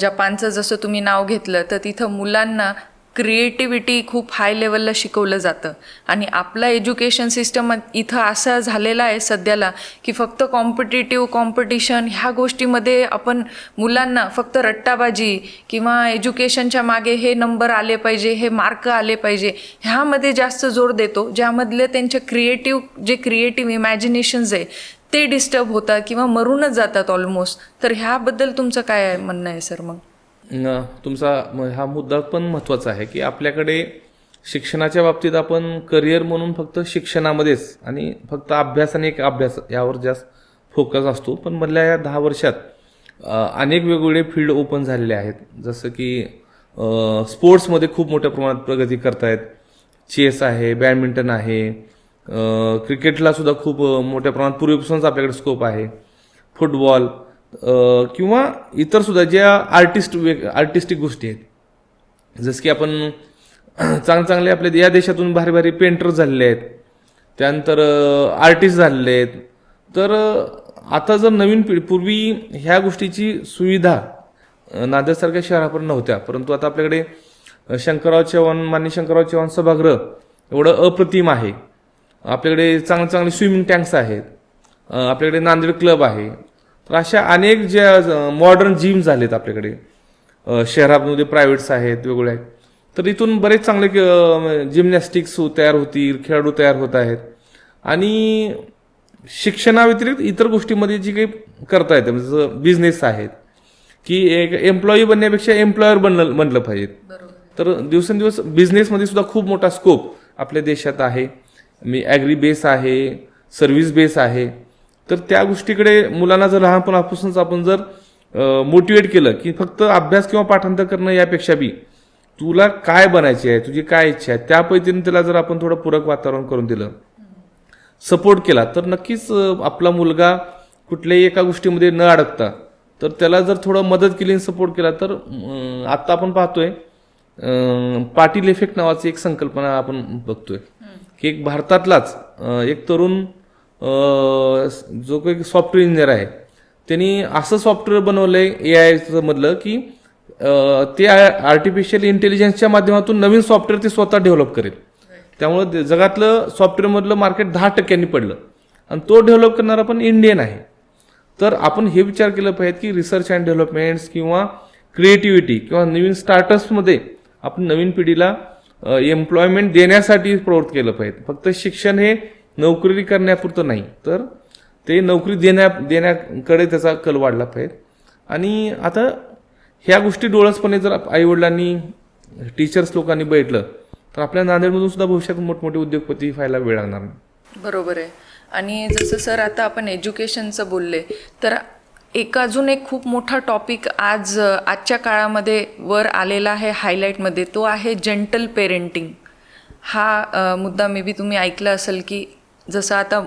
जपानचं जसं तुम्ही नाव घेतलं तर तिथं मुलांना क्रिएटिव्हिटी खूप हाय लेवलला शिकवलं जातं. आणि आपला एज्युकेशन सिस्टम इथं असा झालेला आहे सध्याला की फक्त कॉम्पिटिशन ह्या गोष्टीमध्ये आपण मुलांना फक्त रट्टाबाजी किंवा एज्युकेशनच्या मागे हे नंबर आले पाहिजे, हे मार्क आले पाहिजे, ह्यामध्ये जास्त जोर देतो, ज्यामधले त्यांचे क्रिएटिव्ह इमॅजिनेशन्स आहे ते डिस्टर्ब होतात किंवा मरूनच जातात ऑलमोस्ट. तर ह्याबद्दल तुमचं काय म्हणणं आहे सर? मग तुमचा हा मुद्दा पण महत्त्वाचा आहे की आपल्याकडे शिक्षणाच्या बाबतीत आपण करिअर म्हणून फक्त शिक्षणामध्येच आणि फक्त अभ्यास आणि एक अभ्यास यावर जास्त फोकस असतो. पण मधल्या या 10 वर्षात अनेक वेगवेगळे फील्ड ओपन झालेले आहेत. जसं की स्पोर्ट्समध्ये खूप मोठ्या प्रमाणात प्रगती करतायत. चेस आहे, बॅडमिंटन आहे, क्रिकेटला सुद्धा खूप मोठ्या प्रमाणात पूर्वीपासूनच आपल्याकडे स्कोप आहे. फुटबॉल किंवा इतर सुद्धा ज्या आर्टिस्टिक गोष्टी आहेत, जसं की आपण चांगले आपल्या या देशातून भारी भारी पेंटर झालेले आहेत, त्यानंतर आर्टिस्ट झालेले आहेत. तर आता जर नवीन पिढी, पूर्वी ह्या गोष्टीची सुविधा नांदेडसारख्या शहरापर्यंत नव्हत्या, परंतु आता आपल्याकडे माननीय शंकरराव चव्हाण सभागृह एवढं अप्रतिम आहे. आपल्याकडे चांगले स्विमिंग टँक्स आहेत, आपल्याकडे नांदेड क्लब आहे. तर अशा अनेक ज्या मॉडर्न जिम झालेत आपल्याकडे शहरामध्ये, प्रायव्हेट्स आहेत, वेगवेगळे आहेत. तर इथून बरेच चांगले जिमनॅस्टिक्स तयार होतील, खेळाडू तयार होत आहेत. आणि शिक्षणाव्यतिरिक्त इतर गोष्टीमध्ये जी काही करता येतं, जसं बिझनेस आहेत की एक एम्प्लॉई बनण्यापेक्षा एम्प्लॉयर बनलं पाहिजे. तर दिवसेंदिवस बिझनेसमध्ये सुद्धा खूप मोठा स्कोप आपल्या देशात आहे. ॲग्री बेस आहे, सर्व्हिस बेस आहे. तर त्या गोष्टीकडे मुलांना जर लहानपणापासूनच आपण जर मोटिवेट केलं की फक्त अभ्यास किंवा पाठांतर करणं यापेक्षा बी तुला काय बनायची आहे, तुझी काय इच्छा आहे, त्या पद्धतीने त्याला जर आपण थोडं पूरक वातावरण करून दिलं, सपोर्ट केला, तर नक्कीच आपला मुलगा कुठल्याही एका गोष्टीमध्ये न अडकता, तर त्याला जर थोडं मदत केली आणि सपोर्ट केला, तर आत्ता आपण पाहतोय पाटील इफेक्ट नावाची एक संकल्पना आपण बघतोय की एक भारतातलाच एक तरुण जो काही सॉफ्टवेअर इंजिनियर आहे, त्यांनी असं सॉफ्टवेअर बनवलंय AI मधलं की ते आर्टिफिशियल इंटेलिजन्सच्या माध्यमातून नवीन सॉफ्टवेअर ते स्वतः डेव्हलप करेल. त्यामुळे जगातलं सॉफ्टवेअरमधलं मार्केट 10% पडलं आणि तो डेव्हलप करणारा पण इंडियन आहे. तर आपण हे विचार केलं पाहिजे की रिसर्च अँड डेव्हलपमेंट्स किंवा क्रिएटिव्हिटी किंवा नवीन स्टार्टअप्समध्ये आपण नवीन पिढीला एम्प्लॉयमेंट देण्यासाठी प्रवृत्त केलं पाहिजे. फक्त शिक्षण हे नोकरी करण्यापुरतं नाही, तर ते नोकरी देण्याकडे त्याचा कल वाढला पाहिजे. आणि आता ह्या गोष्टी डोळसपणे जर आईवडिलांनी टीचर्स लोकांनी बैठलं तर आपल्या नांदेडमधून सुद्धा भविष्यात मोठमोठे उद्योगपती व्हायला वेळ लागणार नाही. बरोबर आहे. आणि जसं सर आता आपण एज्युकेशनचं बोलले, तर अजून एक खूप मोठा टॉपिक आजच्या काळामध्ये वर आलेला आहे हायलाईटमध्ये, तो आहे जेंटल पेरेंटिंग. हा मुद्दा मे बी तुम्ही ऐकलं असेल की जसं आता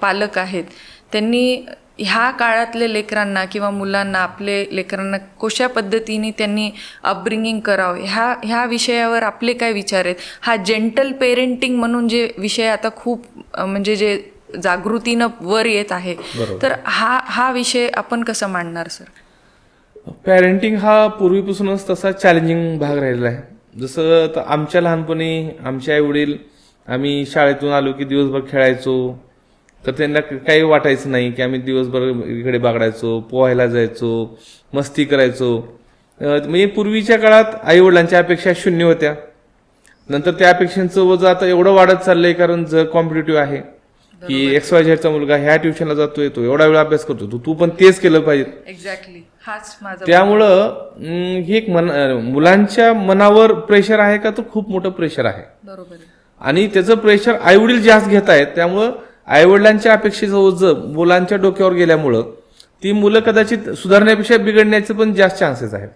पालक आहेत त्यांनी ह्या काळातले लेकरांना किंवा मुलांना, आपले लेकरांना कशा पद्धतीने त्यांनी अपब्रिंगिंग करावं, ह्या विषयावर आपले काय विचार आहेत? हा जेंटल पेरेंटिंग म्हणून जे विषय आता खूप म्हणजे जे जागृतीनं वर येत आहे, तर हा विषय आपण कसं मांडणार सर? पॅरेंटिंग हा पूर्वीपासूनच तसा चॅलेंजिंग भाग राहिलेला आहे. जसं आमच्या लहानपणी आमचे आई वडील, आम्ही शाळेतून आलो की दिवसभर खेळायचो, तर त्यांना काही वाटायचं नाही की आम्ही दिवसभर इकडे बागडायचो, पोहायला जायचो, मस्ती करायचो. म्हणजे पूर्वीच्या काळात आई वडिलांच्या अपेक्षा शून्य होत्या. नंतर त्या अपेक्षांचं वजन आता एवढं वाढत चाललंय, कारण जर कॉम्पिटेटिव्ह आहे की XYZचा मुलगा ह्या ट्युशनला जातोय, तो एवढा वेळ अभ्यास करतो, तू पण तेच केलं पाहिजे. एक्झॅक्टली, हाच माझा. त्यामुळं हे एक मुलांच्या मनावर प्रेशर आहे का, तर खूप मोठं प्रेशर आहे. बरोबर. आणि त्याचं प्रेशर आईवडील जास्त घेत आहेत. त्यामुळं आईवडिलांच्या अपेक्षेचं ओझं मुलांच्या डोक्यावर गेल्यामुळं ती मुलं कदाचित सुधारण्यापेक्षा बिघडण्याचे पण जास्त चान्सेस आहेत.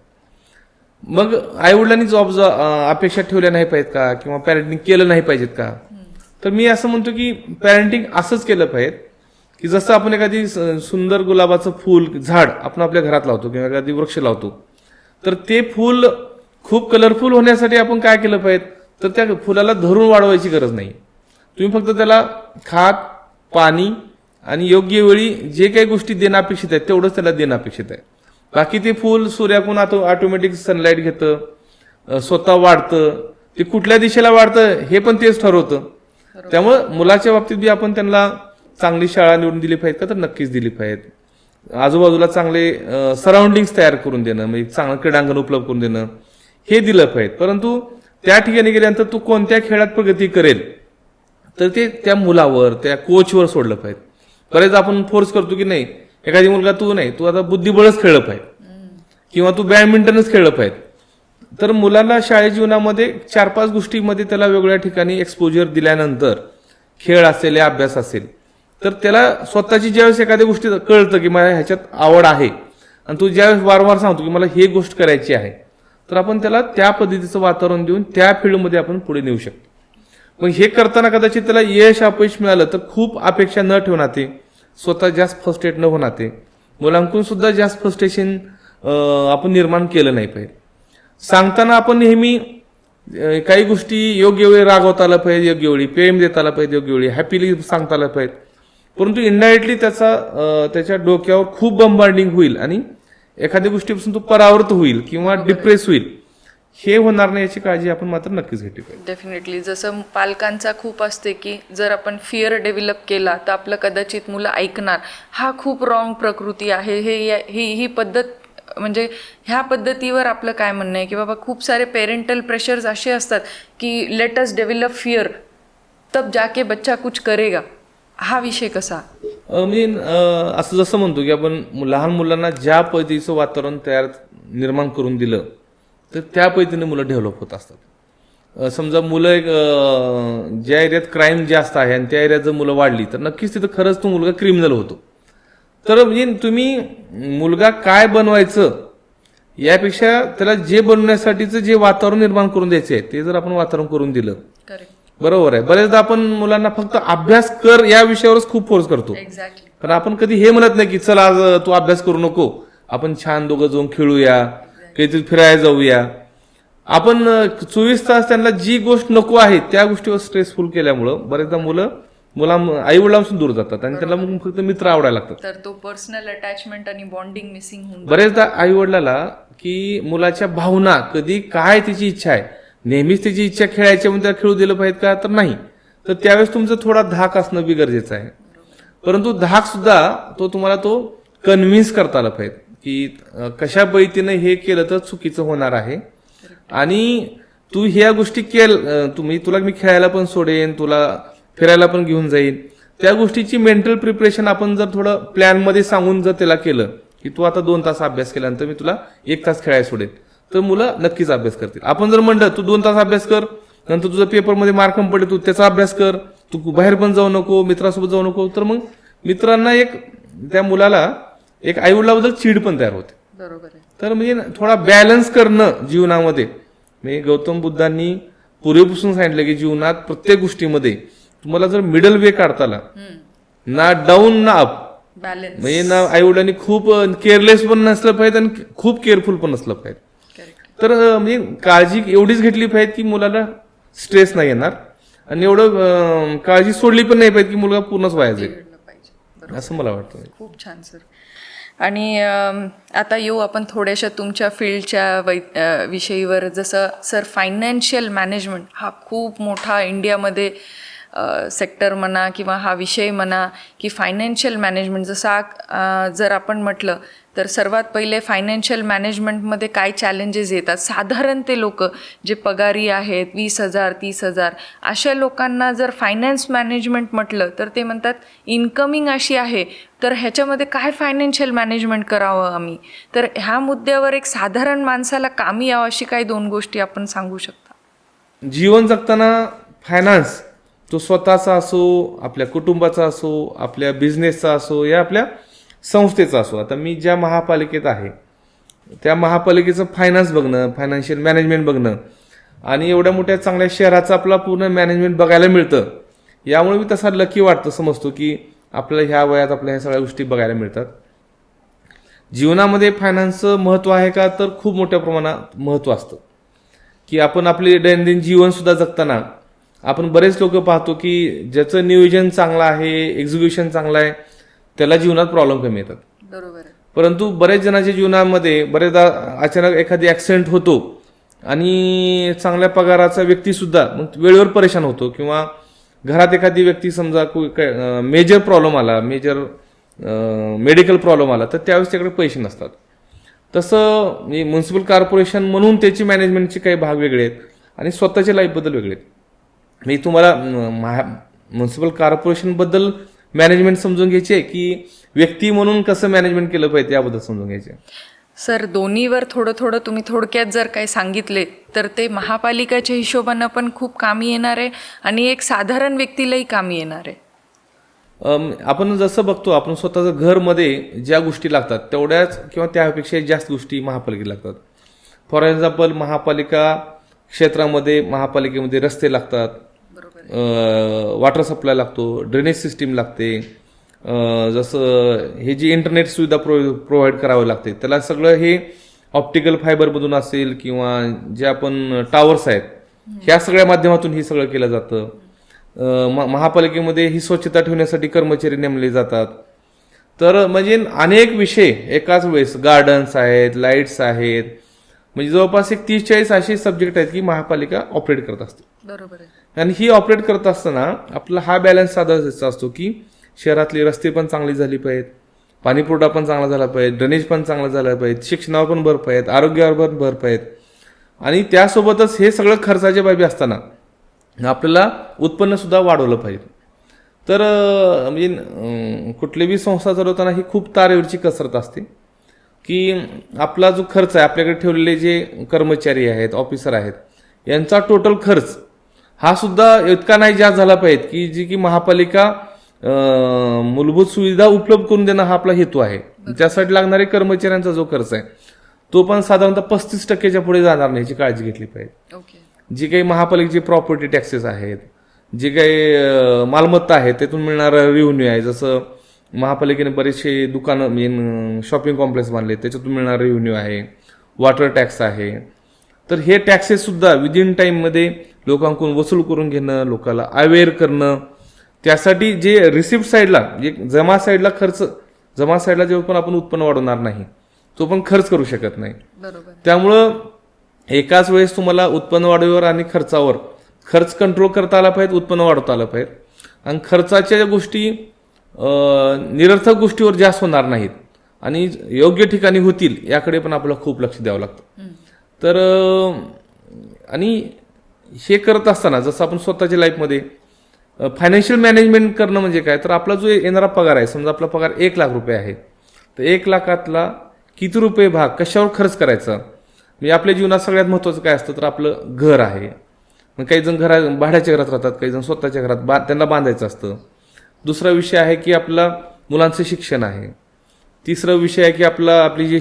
मग आईवडिलांनी अपेक्षा ठेवल्या नाही पाहिजेत का, किंवा पॅरेंटिंग केलं नाही पाहिजेत का? तर मी असं म्हणतो की पॅरेंटिंग असंच केलं पाहिजे की जसं आपण एखादी सुंदर गुलाबाचं फूल झाड आपण आपल्या घरात लावतो किंवा एखादी वृक्ष लावतो, तर ते फूल खूप कलरफुल होण्यासाठी आपण काय केलं पाहिजे, तर त्या फुलाला धरून वाढवायची गरज नाही. तुम्ही फक्त त्याला खात, पाणी आणि योग्य वेळी जे काही गोष्टी देणं अपेक्षित आहेत तेवढंच त्याला देणं अपेक्षित आहे. बाकी ते फूल सूर्याकडून ऑटोमॅटिक सनलाईट घेतं, स्वतः वाढतं, ते कुठल्या दिशेला वाढतं हे पण तेच ठरवतं. त्यामुळं मुलाच्या बाबतीत बी आपण त्यांना चांगली शाळा निवडून दिली पाहिजे का, तर नक्कीच दिली पाहिजे. आजूबाजूला चांगले सराउंडिंग्स तयार करून देणं, म्हणजे चांगलं क्रीडांगण उपलब्ध करून देणं, हे दिलं पाहिजे. परंतु त्या ठिकाणी गेल्यानंतर तू कोणत्या खेळात प्रगती करेल तर ते त्या मुलावर, त्या कोचवर सोडलं पाहिजे. बरेच आपण फोर्स करतो की नाही, एखादी मुलगा तू आता बुद्धिबळच खेळलं पाहिजे किंवा तू बॅडमिंटनच खेळलं पाहिजे. तर मुलांना शाळेत जीवनामध्ये 4-5 गोष्टीमध्ये त्याला वेगवेगळ्या ठिकाणी एक्सपोजर दिल्यानंतर, खेळ असेल या अभ्यास असेल, तर त्याला स्वतःची ज्यावेळेस एखाद्या गोष्टी कळतं की मला ह्याच्यात आवड आहे आणि तू ज्यावेळेस वारंवार सांगतो की मला ही गोष्ट करायची आहे, तर आपण त्याला त्या पद्धतीचं वातावरण देऊन त्या फील्डमध्ये आपण पुढे नेऊ शकतो. मग हे करताना कदाचित त्याला यश अपयश मिळालं तर खूप अपेक्षा न ठेवणार, स्वतः जास्त फ्रस्ट्रेट न होणार, मुलांकडून सुद्धा जास्त फ्रस्ट्रेशन आपण निर्माण केलं नाही पाहिजे. सांगताना आपण नेहमी काही गोष्टी योग्य वेळी रागवता आला पाहिजे, योग्य वेळी प्रेम देता आला पाहिजे, योग्य वेळी हॅपीली सांगता आला पाहिजे. परंतु इनडायरेक्टली त्याच्या डोक्यावर खूप बंबार्डिंग होईल आणि एखाद्या गोष्टीपासून तो परावृत्त होईल किंवा डिप्रेस होईल, हे होणार नाही याची काळजी आपण मात्र नक्कीच घेतली पाहिजे. डेफिनेटली. जसं पालकांचा खूप असते की जर आपण फिअर डेव्हलप केला तर आपलं कदाचित मुलं ऐकणार, हा खूप रॉंग प्रकृती आहे. ही पद्धत, म्हणजे ह्या पद्धतीवर आपलं काय म्हणणं आहे की बाबा खूप सारे पेरेंटल प्रेशर्स असे असतात की लेट अस डेव्हलप फिअर तब जाके बच्चा कुछ करेगा. हा विषय कसा? मी असं जसं म्हणतो की आपण लहान मुलांना ज्या पद्धतीचं वातावरण निर्माण करून दिलं तर त्या पद्धतीने मुलं डेव्हलप होत असतात. समजा मुलं ज्या एरियात क्राईम जास्त आहे आणि त्या एरियात जर मुलं वाढली तर नक्कीच तिथं खरंच तो मुलगा क्रिमिनल होतो. तर म्हणजे तुम्ही मुलगा काय बनवायचं यापेक्षा त्याला जे बनवण्यासाठीचं जे वातावरण निर्माण करून द्यायचे आहे ते जर आपण वातावरण करून दिलं, बरोबर आहे. बरेचदा आपण मुलांना फक्त अभ्यास कर या विषयावरच खूप फोर्स करतो, कारण आपण कधी हे म्हणत नाही की चल आज तू अभ्यास करू नको, आपण छान दोघं जाऊन खेळूया, काहीतरी फिरायला जाऊया. आपण 24 तास त्यांना जी गोष्ट नको आहे त्या गोष्टीवर स्ट्रेसफुल केल्यामुळं बरेचदा मुलं आई वडिलांपासून दूर जातात आणि त्याला मग फक्त मित्र आवडायला लागतात. तर तो पर्सनल अटॅचमेंट आणि बॉन्डिंग मिसिंग होऊन बरेचदा आई वडिलाला की मुलाच्या भावना कधी काय तिची इच्छा आहे, नेहमीच तिची इच्छा खेळायची म्हणून त्याला खेळू दिलं पाहिजे का, तर नाही. तर त्यावेळेस तुमचं थोडा धाक असणं बी गरजेचं आहे. परंतु धाक सुद्धा तुम्हाला तो कन्व्हिन्स करता आला पाहिजे की कशा पद्धतीने हे केलं तर चुकीचं होणार आहे आणि तू ह्या गोष्टी तुला मी खेळायला पण सोडेन, तुला फिरायला पण घेऊन जाईन. त्या गोष्टीची मेंटल प्रिपरेशन आपण जर थोडं प्लॅन मध्ये सांगून जर त्याला केलं की तू आता 2 तास अभ्यास केल्यानंतर मी तुला 1 तास खेळायला सोडेन, तर मुलं नक्कीच अभ्यास करतील. आपण जर म्हणलं तू 2 तास अभ्यास कर, नंतर तुझा पेपरमध्ये मार्क कमी पडले, तू त्याचा अभ्यास कर, तू बाहेर पण जाऊ नको, मित्रासोबत जाऊ नको, तर मग मित्रांना त्या मुलाला एक आईवडिलाबद्दल चीड पण तयार होते. बरोबर आहे. तर म्हणजे थोडा बॅलन्स करणं जीवनामध्ये. म्हणजे गौतम बुद्धांनी पूर्वीपासून सांगितलं की जीवनात प्रत्येक गोष्टीमध्ये तुम्हाला जर मिडल वे काढता आला, ना डाऊन ना अप, बॅलन्स म्हणजे ना आई वडिलांनी खूप केअरलेस पण नसलं पाहिजे आणि खूप केअरफुल पण नसलं पाहिजे. तर म्हणजे काळजी एवढीच घेतली पाहिजे की मुलाला स्ट्रेस नाही येणार आणि एवढं काळजी सोडली पण नाही पाहिजे की मुलगा पूर्णच वाया जाईल, असं मला वाटतं. खूप छान सर. आणि आता येऊ आपण थोड्याशा तुमच्या फील्डच्या विषयीवर. जसं सर फायनान्शियल मॅनेजमेंट हा खूप मोठा इंडियामध्ये सेक्टर म्हणा किंवा हा विषय म्हणा की फायनान्शियल मॅनेजमेंट जसा जर आपण म्हटलं तर सर्वात पहिले फायनान्शियल मॅनेजमेंटमध्ये काय चॅलेंजेस येतात. साधारण ते लोक जे पगारी आहेत 20,000 30,000 अशा लोकांना जर फायनान्स मॅनेजमेंट म्हटलं तर ते म्हणतात इन्कमिंग अशी आहे, तर ह्याच्यामध्ये काय फायनान्शियल मॅनेजमेंट करावं आम्ही. तर ह्या मुद्द्यावर एक साधारण माणसाला कामी यावं अशी काही 2 गोष्टी आपण सांगू शकता. जीवन जगताना फायनान्स तो स्वतःचा असो, आपल्या कुटुंबाचा असो, आपल्या बिझनेसचा असो या आपल्या संस्थेचा असो. आता मी ज्या महापालिकेत आहे त्या महापालिकेचं फायनान्स बघणं, फायनान्शियल मॅनेजमेंट बघणं आणि एवढ्या मोठ्या चांगल्या शहराचं आपला पूर्ण मॅनेजमेंट बघायला मिळतं. यामुळे मी तसा लकी वाटतं, समजतो की आपल्याला ह्या वयात आपल्या ह्या सगळ्या गोष्टी बघायला मिळतात. जीवनामध्ये फायनान्सचं महत्त्व आहे का, तर खूप मोठ्या प्रमाणात महत्त्व असतं. की आपण आपले दैनंदिन जीवन सुद्धा जगताना आपण बरेच लोक पाहतो की ज्याचं नियोजन चांगलं आहे, एक्झिक्युशन चांगलं आहे, त्याला जीवनात प्रॉब्लेम कमी येतात. बरोबर आहे. परंतु बरेच जणांच्या जीवनामध्ये बरेचदा अचानक एखादी ऍक्सिडेंट होतो आणि चांगल्या पगाराचा व्यक्ती सुद्धा मग वेळेवर परेशान होतो, किंवा घरात एखादी व्यक्ती समजा मेजर प्रॉब्लेम आला, मेजर मेडिकल प्रॉब्लेम आला, तर त्यावेळेस त्याकडे पैसे नसतात. तसं म्युन्सिपल कॉर्पोरेशन म्हणून त्याची मॅनेजमेंटचे काही भाग वेगळे आहेत आणि स्वतःच्या लाईफबद्दल वेगळे आहेत. मी तुम्हाला म्युन्सिपल कॉर्पोरेशनबद्दल मॅनेजमेंट समजून घ्यायचे की व्यक्ती म्हणून कसं मॅनेजमेंट केलं पाहिजे याबद्दल समजून घ्यायचे. सर दोन्हीवर थोडं तुम्ही थोडक्यात जर काही सांगितले तर ते महापालिकेच्या हिशोबानं पण खूप कामी येणार आहे आणि एक साधारण व्यक्तीलाही कामी येणार आहे. आपण जसं बघतो, आपण स्वतःचं घरमध्ये ज्या गोष्टी लागतात तेवढ्याच किंवा त्यापेक्षा जास्त गोष्टी महापालिकेला लागतात. फॉर एक्झाम्पल महापालिका क्षेत्रामध्ये महापालिकेमध्ये रस्ते लागतात, वॉटर सप्लाय लागतो, ड्रेनेज सिस्टीम लागते, जसं हे जी इंटरनेट सुविधा प्रोव्हाइड करावी लागते त्याला सगळं हे ऑप्टिकल फायबरमधून असेल किंवा जे आपण टावर्स आहेत ह्या सगळ्या माध्यमातून हे सगळं केलं जातं. महापालिकेमध्ये ही स्वच्छता ठेवण्यासाठी कर्मचारी नेमले जातात. तर म्हणजे अनेक विषय एकाच वेळेस, गार्डन्स आहेत, लाईट्स आहेत, म्हणजे जवळपास एक 30-40 असे सब्जेक्ट आहेत की महापालिका ऑपरेट करत असते. बरोबर आहे. आणि ही ऑपरेट करत असताना आपला हा बॅलन्स साधायचा असतो की शहरातले रस्ते पण चांगली झाली पाहिजेत, पाणीपुरवठा पण चांगला झाला पाहिजे, ड्रेनेज पण चांगला झाला पाहिजे, शिक्षणावर पण भर पाहिजेत, आरोग्यावर पण भर पाहिजेत. आणि त्यासोबतच हे सगळं खर्चाच्या बाबी असताना आपल्याला उत्पन्न सुद्धा वाढवलं पाहिजे. तर म्हणजे कुठलीही संस्था चालवताना ही खूप तारेवरची कसरत असते की आपला जो खर्च आहे, आपल्याकडे ठेवलेले जे कर्मचारी आहेत, ऑफिसर आहेत, यांचा टोटल खर्च हा सुद्धा इतका नाही जास्त झाला पाहिजे की जी की महापालिका मूलभूत सुविधा उपलब्ध करून देणं हा आपला हेतू आहे. त्यासाठी लागणारे कर्मचाऱ्यांचा जो खर्च आहे तो पण साधारणतः 35% पुढे जाणार नाही याची काळजी घेतली पाहिजे. जी काही महापालिकेची प्रॉपर्टी टॅक्सेस आहेत, जे काही मालमत्ता आहे त्यातून मिळणारा रेव्हेन्यू आहे, जसं महापालिकेने बरेचसे दुकानं मेन शॉपिंग कॉम्प्लेक्स बांधले त्याच्यातून मिळणारा रेव्हेन्यू आहे, वॉटर टॅक्स आहे. तर हे टॅक्सेस सुद्धा विदिन टाइममध्ये लोकांकडून वसूल करून घेणं, लोकांना अवेअर करणं, त्यासाठी जे रिसिप्ट साईडला, जे जमा साईडला जमा साईडला जेव्हा पण आपण उत्पन्न वाढवणार नाही, तो पण खर्च करू शकत नाही. बरोबर. त्यामुळं एकाच वेळेस तुम्हाला उत्पन्न वाढीवर आणि खर्चावर खर्च कंट्रोल करता आला पाहिजे, उत्पन्न वाढवता आलं पाहिजे. आणि खर्चाच्या गोष्टी निरर्थक गोष्टीवर जास्त होणार नाहीत आणि योग्य ठिकाणी होतील याकडे पण आपल्याला खूप लक्ष द्यावं लागतं. तर आणि हे करत असताना जसं आपण स्वतःच्या लाईफमध्ये फायनान्शियल मॅनेजमेंट करणं म्हणजे काय, तर आपला जो येणारा पगार आहे, समजा आपला पगार 1 लाख रुपये आहे, तर 1 लाखातला किती रुपये भाग कशावर खर्च करायचा. म्हणजे आपल्या जीवनात सगळ्यात महत्त्वाचं काय असतं, तर आपलं घर आहे. मग काही जण भाड्याच्या घरात राहतात, काही जण स्वतःच्या घरात त्यांना बांधायचं असतं. दुसरा विषय आहे की आपला मुलांचं शिक्षण आहे. तिसरा विषय आहे की आपली जी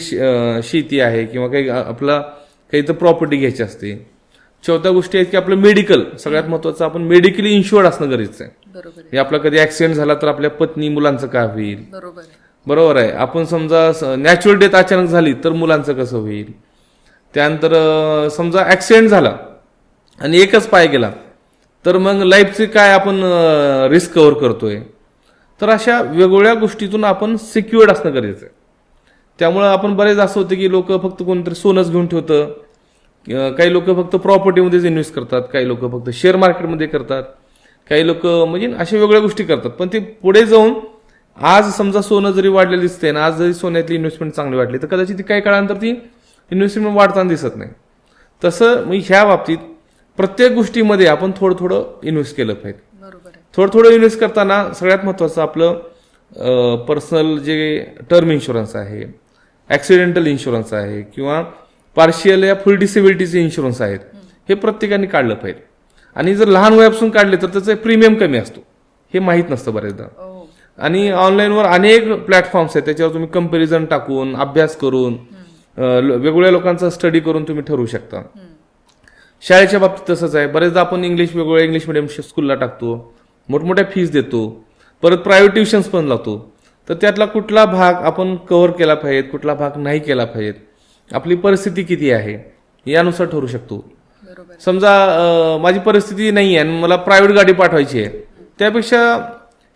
शेती आहे किंवा काही तर प्रॉपर्टी घ्यायची असते. चौथ्या गोष्टी आहेत की आपलं मेडिकल, सगळ्यात महत्त्वाचं आपण मेडिकली इन्शुअर्ड असणं गरजेचं आहे. बरोबर. आपला कधी ऍक्सिडेंट झाला तर आपल्या पत्नी मुलांचं काय होईल. बरोबर आहे. आपण समजा नॅचरल डेथ अचानक झाली तर मुलांचं कसं होईल. त्यानंतर समजा ऍक्सिडेंट झाला आणि एकच पाय गेला तर मग लाईफचे काय आपण रिस्क कव्हर करतोय. तर अशा वेगवेगळ्या गोष्टीतून आपण सिक्युअर्ड असणं गरजेचं आहे. त्यामुळं आपण बरेच असं होतं की लोक फक्त कोणतरी सोनंच घेऊन ठेवतं, काही लोक फक्त प्रॉपर्टीमध्येच इन्व्हेस्ट करतात, काही लोक फक्त शेअर मार्केटमध्ये करतात, काही लोक म्हणजे अशा वेगळ्या गोष्टी करतात. पण ते पुढे जाऊन आज समजा सोनं जरी वाढलेलं दिसतंय ना, आज जरी सोन्यातली इन्व्हेस्टमेंट चांगली वाढली तर कदाचित काही काळानंतर ती इन्व्हेस्टमेंट वाढताना दिसत नाही. तसं मग ह्या बाबतीत प्रत्येक गोष्टीमध्ये आपण थोडं इन्व्हेस्ट केलं पाहिजे. थोडं इन्व्हेस्ट करताना सगळ्यात महत्त्वाचं आपलं पर्सनल जे टर्म इन्शुरन्स आहे, ॲक्सिडेंटल इन्शुरन्स आहे किंवा पार्शियल या फुल डिसेबिलिटीचे इन्शुरन्स आहेत, हे प्रत्येकाने काढलं पाहिजे. आणि जर लहान वयापासून काढले तर त्याचा प्रीमियम कमी असतो, हे माहीत नसतं बरेचदा. आणि ऑनलाईनवर अनेक प्लॅटफॉर्म्स आहेत, त्याच्यावर तुम्ही कंपॅरिझन टाकून, अभ्यास करून, वेगवेगळ्या लोकांचा स्टडी करून तुम्ही ठरवू शकता. शाळेच्या बाबतीत तसंच आहे. बरेचदा आपण वेगवेगळ्या इंग्लिश मिडियम स्कूलला टाकतो, मोठमोठ्या फीज देतो, परत प्रायव्हेट ट्युशन्स पण लावतो. तर त्यातला कुठला भाग आपण कव्हर केला पाहिजे, कुठला भाग नाही केला पाहिजे, आपली परिस्थिती किती आहे यानुसार ठरू शकतो. समजा माझी परिस्थिती नाही आहे आणि मला प्रायव्हेट गाडी पाठवायची आहे, त्यापेक्षा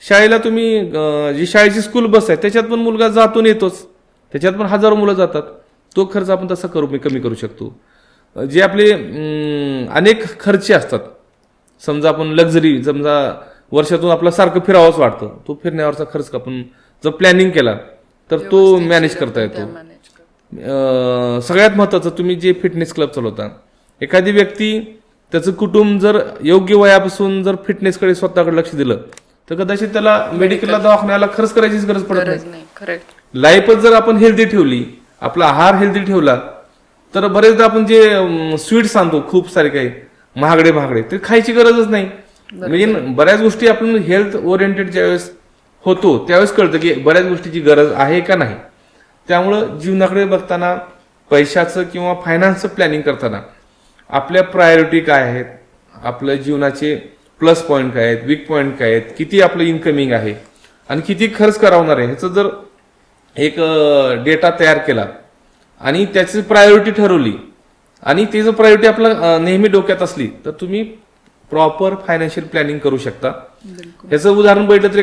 शाळेला तुम्ही जी शाळेची स्कूल बस आहे त्याच्यात पण मुलगा जातून येतोच, त्याच्यात पण हजारो मुलं जातात, तो खर्च आपण तसा कमी करू शकतो. जे आपले अनेक खर्च असतात, समजा आपण लक्झरी, समजा वर्षातून आपला सारखं फिरावंच वाटतं, तो फिरण्यावरचा खर्च आपण जर प्लॅनिंग केला तर तो मॅनेज करता येतो. सगळ्यात महत्त्वाचं, तुम्ही जे फिटनेस क्लब चालवता, एखादी व्यक्ती त्याचं कुटुंब जर योग्य वयापासून जर फिटनेसकडे स्वतःकडे लक्ष दिलं तर कदाचित त्याला मेडिकलला दवाखान्याला खर्च करायचीच गरज पडत नाही. लाईफच जर आपण हेल्दी ठेवली, आपला आहार हेल्दी ठेवला, तर बरेचदा आपण जे स्वीट्स आणतो खूप सारे काही महागडे ते खायची गरजच नाही. म्हणजे बऱ्याच गोष्टी आपण हेल्थ ओरिएंटेड ज्यावेळेस होतो त्यावेळेस कळतं की बऱ्याच गोष्टीची गरज आहे का नाही. त्यामुळं जीवनाकडे बघताना, पैशाचं किंवा फायनान्सचं प्लॅनिंग करताना आपल्या प्रायोरिटी काय आहेत, आपल्या जीवनाचे प्लस पॉईंट काय आहेत, वीक पॉईंट काय आहेत, किती आपलं इन्कमिंग आहे आणि किती खर्च करावणार आहे, ह्याचं जर एक डेटा तयार केला आणि त्याची प्रायोरिटी ठरवली आणि ती जर प्रायोरिटी आपला नेहमी डोक्यात असली तर तुम्ही प्रॉपर फायनान्शियल प्लॅनिंग करू शकता. ह्याचं उदाहरण बघितलं तर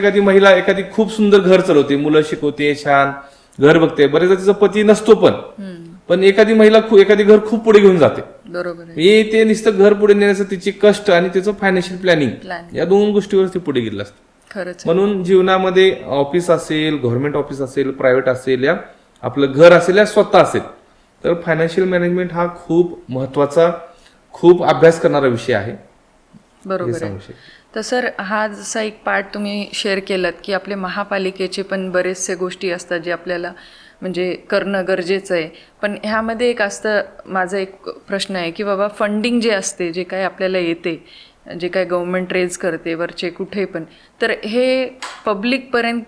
एखादी खूप सुंदर घर चालवते, मुलं शिकवते, छान घर बघते, बरेचदा तिचा पती नसतो पण एखादी महिला एखादी घर खूप पुढे घेऊन जाते. ते नुसतं घर पुढे नेण्याचं तिचे कष्ट आणि त्याचं फायनान्शियल प्लॅनिंग या दोन गोष्टीवर ती पुढे गेलेलं असतं. म्हणून जीवनामध्ये ऑफिस असेल, गव्हर्नमेंट ऑफिस असेल, प्रायव्हेट असेल, या आपलं घर असेल या स्वतः असेल, तर फायनान्शियल मॅनेजमेंट हा खूप महत्वाचा, खूप अभ्यास करणारा विषय आहे. बरोबर आहे. तर सर, हा जसा एक पार्ट तुम्ही शेअर केलात की आपले महापालिकेचे पण बरेचसे गोष्टी असतात जे आपल्याला म्हणजे करणं गरजेचं आहे. पण ह्यामध्ये एक असतं, माझा एक प्रश्न आहे की बाबा फंडिंग जे असते, जे काय आपल्याला येते, जे काय गव्हर्नमेंट रेज करते वरचे कुठे पण, तर हे पब्लिकपर्यंत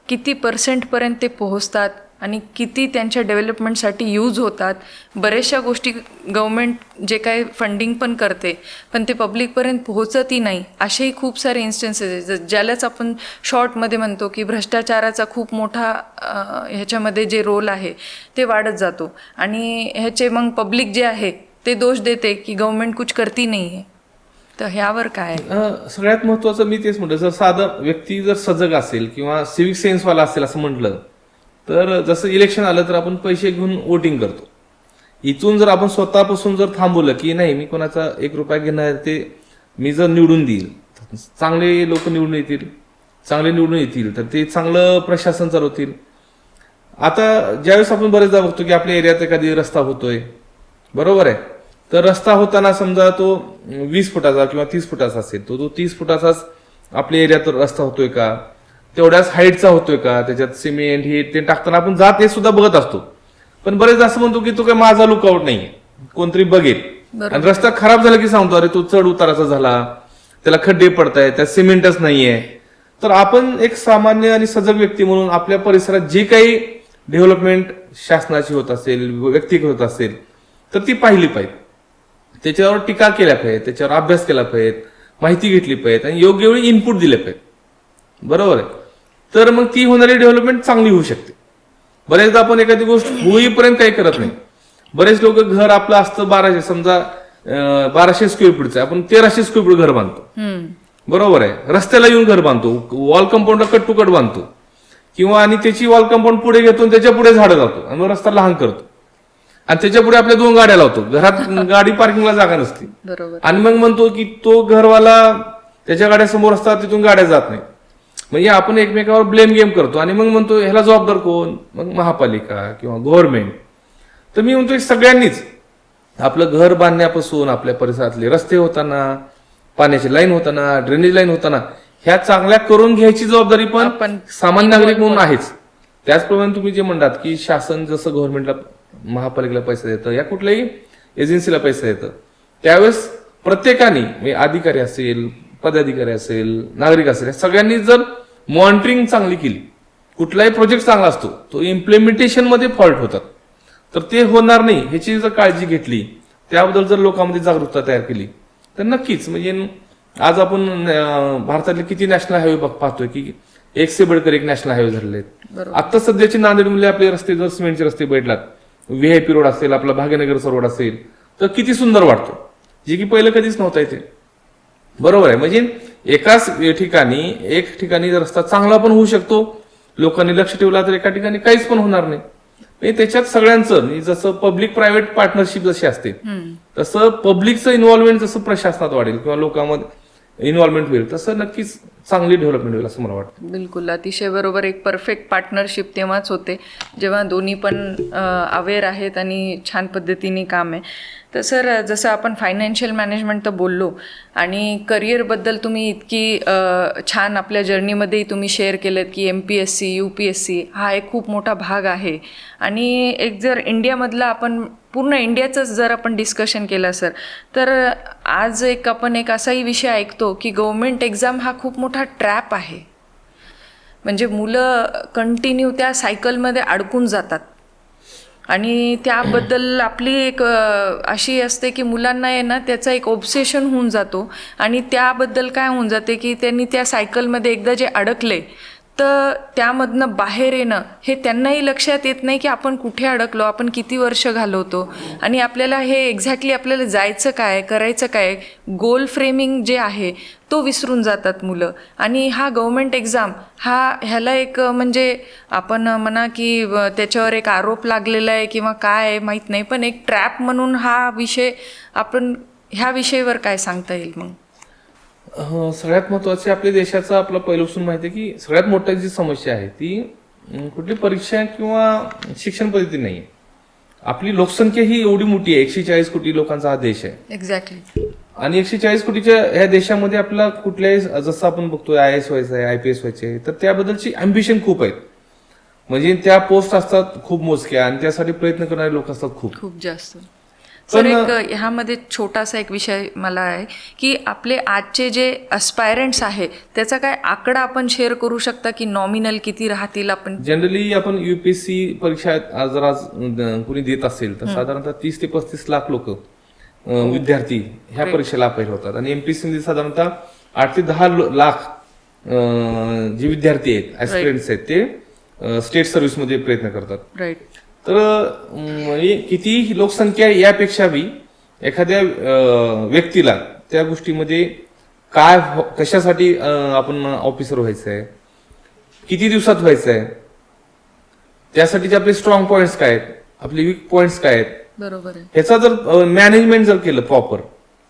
किती पर्सेंटपर्यंत ते पोहोचतात आणि किती त्यांच्या डेव्हलपमेंटसाठी यूज होतात. बऱ्याचशा गोष्टी गव्हर्नमेंट जे काय फंडिंग पण करते पण ते पब्लिकपर्यंत पोहोचतही नाही, असेही खूप सारे इन्स्टन्सेस आहेत, ज्यालाच आपण शॉर्टमध्ये म्हणतो की भ्रष्टाचाराचा खूप मोठा ह्याच्यामध्ये जे रोल आहे ते वाढत जातो. आणि ह्याचे मग पब्लिक जे आहे ते दोष देते की गव्हर्नमेंट कुछ करती नाही आहे. तर ह्यावर काय आहे? सगळ्यात महत्वाचं मी तेच म्हटलं, जर साधं व्यक्ती जर सजग असेल किंवा सिव्हिक सेन्सवाला असेल असं म्हटलं, तर जसं इलेक्शन आलं तर आपण पैसे घेऊन वोटिंग करतो. इथून जर आपण स्वतःपासून जर थांबवलं की नाही मी कोणाचा 1 रुपया घेणार, ते मी जर निवडून देईल, चांगले लोक निवडून येतील, चांगले निवडून येतील तर ते चांगलं प्रशासन चालवतील. आता ज्यावेळेस आपण बरेचदा बघतो की आपल्या एरियात एखादी रस्ता होतोय, बरोबर आहे, तर रस्ता होताना समजा तो 20 फुटाचा किंवा 30 फुटाचा असेल, तो 30 फुटाचाच आपल्या एरियात रस्ता होतोय का, तेवढ्याच हाईटचा होतोय का, त्याच्यात सिमेंट हे ते टाकताना आपण जात हे सुद्धा बघत असतो. पण बरेच असं म्हणतो की तो काय माझा लुकआउट नाहीये, कोणतरी बघेल. आणि रस्ता खराब झाला की सांगतो अरे तो चढ उताराचा झाला, त्याला खड्डे पडतायत, त्यात सिमेंटच नाहीये. तर आपण एक सामान्य आणि सजग व्यक्ती म्हणून आपल्या परिसरात जे काही डेव्हलपमेंट शासनाची होत असेल, व्यक्तिगत होत असेल, तर ती पाहिली पाहिजे, त्याच्यावर टीका केल्या पाहिजे, त्याच्यावर अभ्यास केला पाहिजे, माहिती घेतली पाहिजे आणि योग्य वेळी इनपुट दिले पाहिजे. बरोबर आहे, तर मग ती होणारी डेव्हलपमेंट चांगली होऊ शकते. बरेचदा आपण एखादी गोष्ट होईपर्यंत काही करत नाही. बरेच लोक घर आपलं असतं 1200, समजा 1200 स्क्वेअर फूटचं, आपण 1300 स्क्वेअर फूट घर बांधतो. बरोबर आहे, रस्त्याला येऊन घर बांधतो, वॉल कंपाऊंडला कट टू कट बांधतो, किंवा आणि त्याची वॉल कंपाऊंड पुढे घेतो आणि त्याच्या पुढे झाडं लावतो आणि मग रस्ता लहान करतो आणि त्याच्या पुढे आपल्या 2 गाड्या लावतो. घरात गाडी पार्किंगला जागा नसते, आणि मग म्हणतो की तो घरवाला त्याच्या गाड्या समोर असतात, तिथून गाड्या जात नाही. म्हणजे आपण एकमेकावर ब्लेम गेम करतो आणि मग म्हणतो ह्याला जबाबदार कोण, मग महापालिका किंवा गव्हर्नमेंट. तर मी म्हणतो सगळ्यांनीच आपलं घर बांधण्यापासून आपल्या परिसरातले रस्ते होताना, पाण्याची लाईन होताना, ड्रेनेज लाईन होताना, ह्या चांगल्या करून घ्यायची जबाबदारी पण सामान्य नागरिक म्हणून आहेच. त्याचप्रमाणे तुम्ही जे म्हणतात की शासन जसं गव्हर्नमेंटला, महापालिकेला पैसा देतं या कुठल्याही एजन्सीला पैसा देतं, त्यावेळेस प्रत्येकाने, अधिकारी असेल, पदाधिकारी असेल, नागरिक असेल, सगळ्यांनी जर मॉनिटरिंग चांगली केली, कुठलाही प्रोजेक्ट चांगला असतो तो इम्प्लिमेंटेशन मध्ये फॉल्ट होतात, तर ते होणार नाही ह्याची जर काळजी घेतली, त्याबद्दल जर लोकांमध्ये जागरूकता तयार केली, तर नक्कीच म्हणजे आज आपण भारतातले किती नॅशनल हायवे पाहतोय की 1 से बढ़कर 1 नॅशनल हायवे झालेले आहेत. आता सध्याची नांदेडमध्ये आपले रस्ते जर सिमेंटचे रस्ते बैठलात, व्हीआयपी रोड असेल, आपला भाग्यनगरचा रोड असेल, तर किती सुंदर वाटतो, जे की पहिलं कधीच नव्हता इथे. बरोबर आहे, म्हणजे एकाच ठिकाणी रस्ता चांगला पण होऊ शकतो, लोकांनी लक्ष ठेवला तर एका ठिकाणी काहीच पण होणार नाही. त्याच्यात सगळ्यांचं, जसं पब्लिक प्रायव्हेट पार्टनरशिप जशी असते, तसं पब्लिकचं इन्व्हॉल्वमेंट जसं प्रशासनात वाढेल किंवा लोकांमध्ये इन्व्हॉल्वमेंट होईल, तसं नक्कीच चांगली डेव्हलपमेंट होईल असं मला वाटतं. बिलकुल, अतिशय बरोबर. एक परफेक्ट पार्टनरशिप तेव्हाच होते जेव्हा दोन्ही पण अवेअर आहेत आणि छान पद्धतीने काम आहे. तर सर, जसं आपण फायनान्शियल मॅनेजमेंट तर बोललो आणि करिअरबद्दल तुम्ही इतकी छान आपल्या जर्नीमध्येही तुम्ही शेअर केलं की MPSC UPSC हा एक खूप मोठा भाग आहे. आणि एक जर इंडियामधला आपण पूर्ण इंडियाचंच जर आपण डिस्कशन केलं सर, तर आज आपण एक असाही विषय ऐकतो की गव्हर्मेंट एक्झाम हा खूप मोठा ट्रॅप आहे. म्हणजे मुलं कंटिन्यू त्या सायकलमध्ये अडकून जातात आणि त्याबद्दल आपली एक अशी असते की मुलांना आहे ना त्याचा एक ऑब्सेशन होऊन जातो आणि त्याबद्दल काय होऊन जाते की त्यांनी त्या सायकलमध्ये एकदा जे अडकले तर त्यामधनं बाहेर येणं हे त्यांनाही लक्षात येत नाही की आपण कुठे अडकलो, आपण किती वर्ष घालवतो आणि आपल्याला हे एक्झॅक्टली आपल्याला जायचं काय, करायचं काय, गोल फ्रेमिंग जे आहे तो विसरून जातात मुलं. आणि हा गव्हर्मेंट एक्झाम ह्याला एक म्हणजे आपण म्हणा की त्याच्यावर एक आरोप लागलेला आहे किंवा काय आहे माहीत नाही, पण एक ट्रॅप म्हणून हा विषय, आपण ह्या विषयावर काय सांगता येईल मग? सगळ्यात महत्वाची आपल्या देशाचा आपला पहिल्यापासून माहिती आहे की सगळ्यात मोठी जी समस्या आहे ती कुठली परीक्षा किंवा शिक्षण पद्धती नाही. आपली लोकसंख्या ही एवढी मोठी आहे, 140 कोटी लोकांचा हा देश आहे. एक्झॅक्टली. आणि 140 कोटीच्या ह्या देशामध्ये आपला कुठल्याही, जसं आपण बघतोय IAS व्हायचं आहे, IPS व्हायचे आहे, तर त्याबद्दलची अँबिशन खूप आहेत. म्हणजे त्या पोस्ट असतात खूप मोजक्या आणि त्यासाठी प्रयत्न करणारे लोक असतात खूप जास्त. सर, एक ह्यामध्ये छोटासा एक विषय मला आहे की आपले आजचे जे अस्पायरंट्स आहे त्याचा काय आकडा आपण शेअर करू शकता की नॉमिनल किती राहतील? आपण जनरली आपण UPSC परीक्षा जर आज कुणी देत असेल तर साधारणतः 30 ते 35 लाख लोक विद्यार्थी ह्या परीक्षेला अपेर होतात आणि MPSC मध्ये साधारणतः 8 ते 10 लाख जे विद्यार्थी आहेत, ऍस्पिरंट्स आहेत, ते स्टेट सर्व्हिसमध्ये प्रयत्न करतात. राईट. तर किती लोकसंख्या यापेक्षा बी एखाद्या व्यक्तीला त्या गोष्टीमध्ये कशासाठी आपण ऑफिसर व्हायचं आहे, किती दिवसात व्हायचं आहे, त्यासाठीचे आपले स्ट्रॉंग पॉइंट्स काय आहेत, आपले वीक पॉइंट्स काय आहेत, बरोबर आहे. ह्याचा जर मॅनेजमेंट जर केलं प्रॉपर,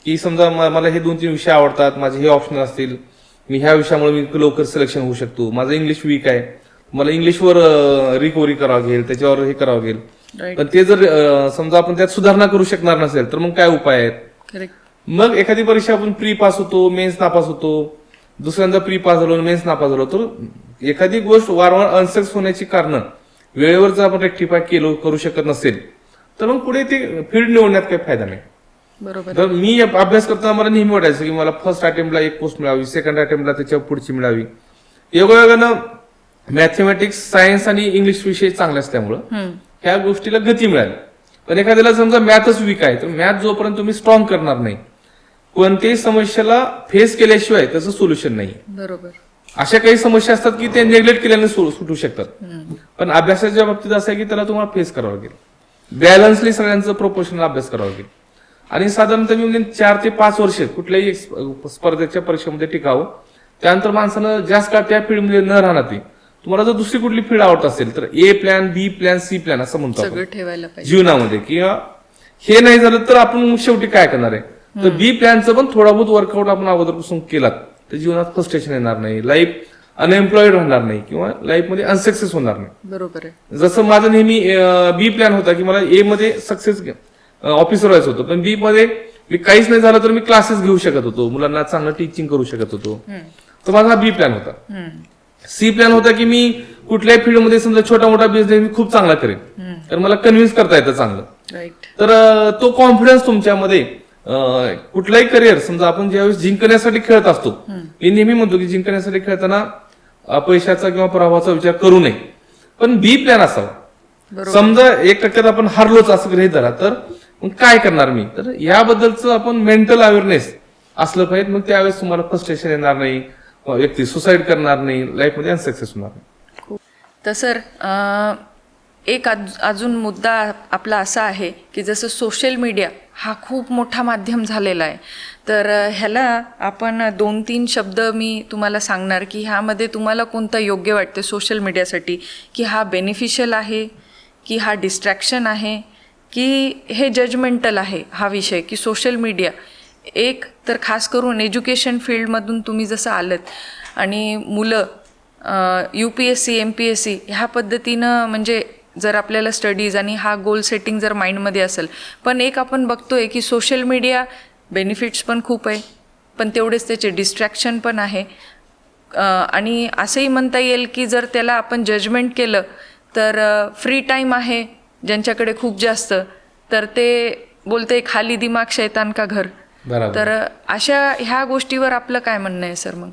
की समजा मला हे 2-3 विषय आवडतात, माझे हे ऑप्शन असतील, मी ह्या विषयामुळे मी लवकर सिलेक्शन होऊ शकतो, माझं इंग्लिश वीक आहे, मला इंग्लिशवर रिकव्हरी करावं लागेल, त्याच्यावर हे करावं लागेल, पण ते जर समजा आपण त्यात सुधारणा करू शकणार नसेल तर मग काय उपाय आहेत. करेक्ट. मग एखादी परीक्षा आपण प्री पास होतो, मेन्स नापास होतो, दुसऱ्यांदा प्री पास झालो, मेन्स नापास झालो, तर एखादी गोष्ट वारंवार अनसक्सेस होण्याची कारण वेळेवर जर आपण रेक्टिफाय करू शकत नसेल तर मग पुढे ते फील्ड निवडण्यात काही फायदा नाही. बरोबर. तर मी अभ्यास करताना मला नेहमी वाटायचं की मला फर्स्ट अटेम्प्टला एक पोस्ट मिळावी, सेकंड अटेम्प्टला त्याच्या पुढची मिळावी. योगायोगानं मॅथमॅटिक्स, सायन्स आणि इंग्लिश विषय चांगले असल्यामुळं ह्या गोष्टीला गती मिळाली. पण एखाद्याला समजा मॅथच वीक आहे तर मॅथ जोपर्यंत तुम्ही स्ट्रॉंग करणार नाही, कोणत्याही समस्याला फेस केल्याशिवाय त्याचं सोल्युशन नाही. बरोबर. अशा काही समस्या असतात की ते नेग्लेक्ट केल्याने सुटू शकतात, पण अभ्यासाच्या बाबतीत असं आहे की त्याला तुम्हाला फेस करावं लागेल, बॅलन्सली सगळ्यांचं प्रोपोर्शनल अभ्यास करावा लागेल. आणि साधारणतः मी म्हणजे 4 ते 5 वर्ष कुठल्याही स्पर्धेच्या परीक्षेमध्ये टिकावं. त्यानंतर माणसानं जास्त काळ त्या फील्डमध्ये न राहणार, ती तुम्हाला जर दुसरी कुठली फील्ड आवडत असेल तर ए प्लॅन, बी प्लॅन, सी प्लॅन असं म्हणतो सगळं ठेवायला पाहिजे जीवनामध्ये. किंवा हे नाही झालं तर आपण शेवटी काय करणार आहे, तर बी प्लॅनचं पण थोडा बहुत वर्कआउट आपण अगोदरपासून केलात तर जीवनात फ्रस्ट्रेशन येणार नाही, लाईफ अनएम्प्लॉईड राहणार नाही किंवा लाईफमध्ये अनसक्सेस होणार नाही. बरोबर आहे. जसं माझं नेहमी बी प्लॅन होता की मला ए मध्ये सक्सेस ऑफिसर व्हायचं होतं, पण बी मध्ये मी काहीच नाही झालं तर मी क्लासेस घेऊ शकत होतो, मुलांना चांगलं टीचिंग करू शकत होतो, तर माझा बी प्लॅन होता. सी प्लॅन होता की मी कुठल्याही फील्डमध्ये समजा छोटा मोठा बिझनेस मी खूप चांगला करेन, तर मला कन्व्हिन्स करता येतं चांगलं. राईट. तर तो कॉन्फिडन्स तुमच्यामध्ये कुठलाही करिअर समजा आपण ज्यावेळेस जिंकण्यासाठी खेळत असतो, मी नेहमी म्हणतो की जिंकण्यासाठी खेळताना पैशाचा किंवा प्रभावाचा विचार करू नये, पण बी प्लॅन असावा. समजा 1% आपण हारलोच असं गृहीत धरा, तर मग काय करणार मी, तर याबद्दलचं आपण मेंटल अवेअरनेस असलं पाहिजे. मग त्यावेळेस तुम्हाला फ्रस्ट्रेशन येणार नाही, व्यक्ती सुसाईड करणार नाही, लाईफमध्ये अनसक्सेस होणार नाही. तर सर एक अजून मुद्दा आपला असा आहे की जसं सोशल मीडिया हा खूप मोठा माध्यम झालेला आहे, तर ह्याला आपण 2-3 शब्द मी तुम्हाला सांगणार की ह्यामध्ये तुम्हाला कोणतं योग्य वाटते सोशल मीडियासाठी, की हा बेनिफिशियल आहे, की हा डिस्ट्रॅक्शन आहे, की हे जजमेंटल आहे हा विषय, की सोशल मीडिया एक तर खास करून एज्युकेशन फील्डमधून तुम्ही जसं आलत आणि मुलं UPSC MPSC ह्या पद्धतीनं, म्हणजे जर आपल्याला स्टडीज आणि हा गोल सेटिंग जर माइंडमध्ये असेल, पण एक आपण बघतोय की सोशल मीडिया बेनिफिट्स पण खूप आहे, पण तेवढेच त्याचे डिस्ट्रॅक्शन पण आहे. आणि असंही म्हणता येईल की जर त्याला आपण जजमेंट केलं तर फ्री टाईम आहे ज्यांच्याकडे खूप जास्त, तर ते बोलते खाली दिमाग शैतान का घर. तर अशा ह्या गोष्टीवर आपलं काय म्हणणं आहे सर? मग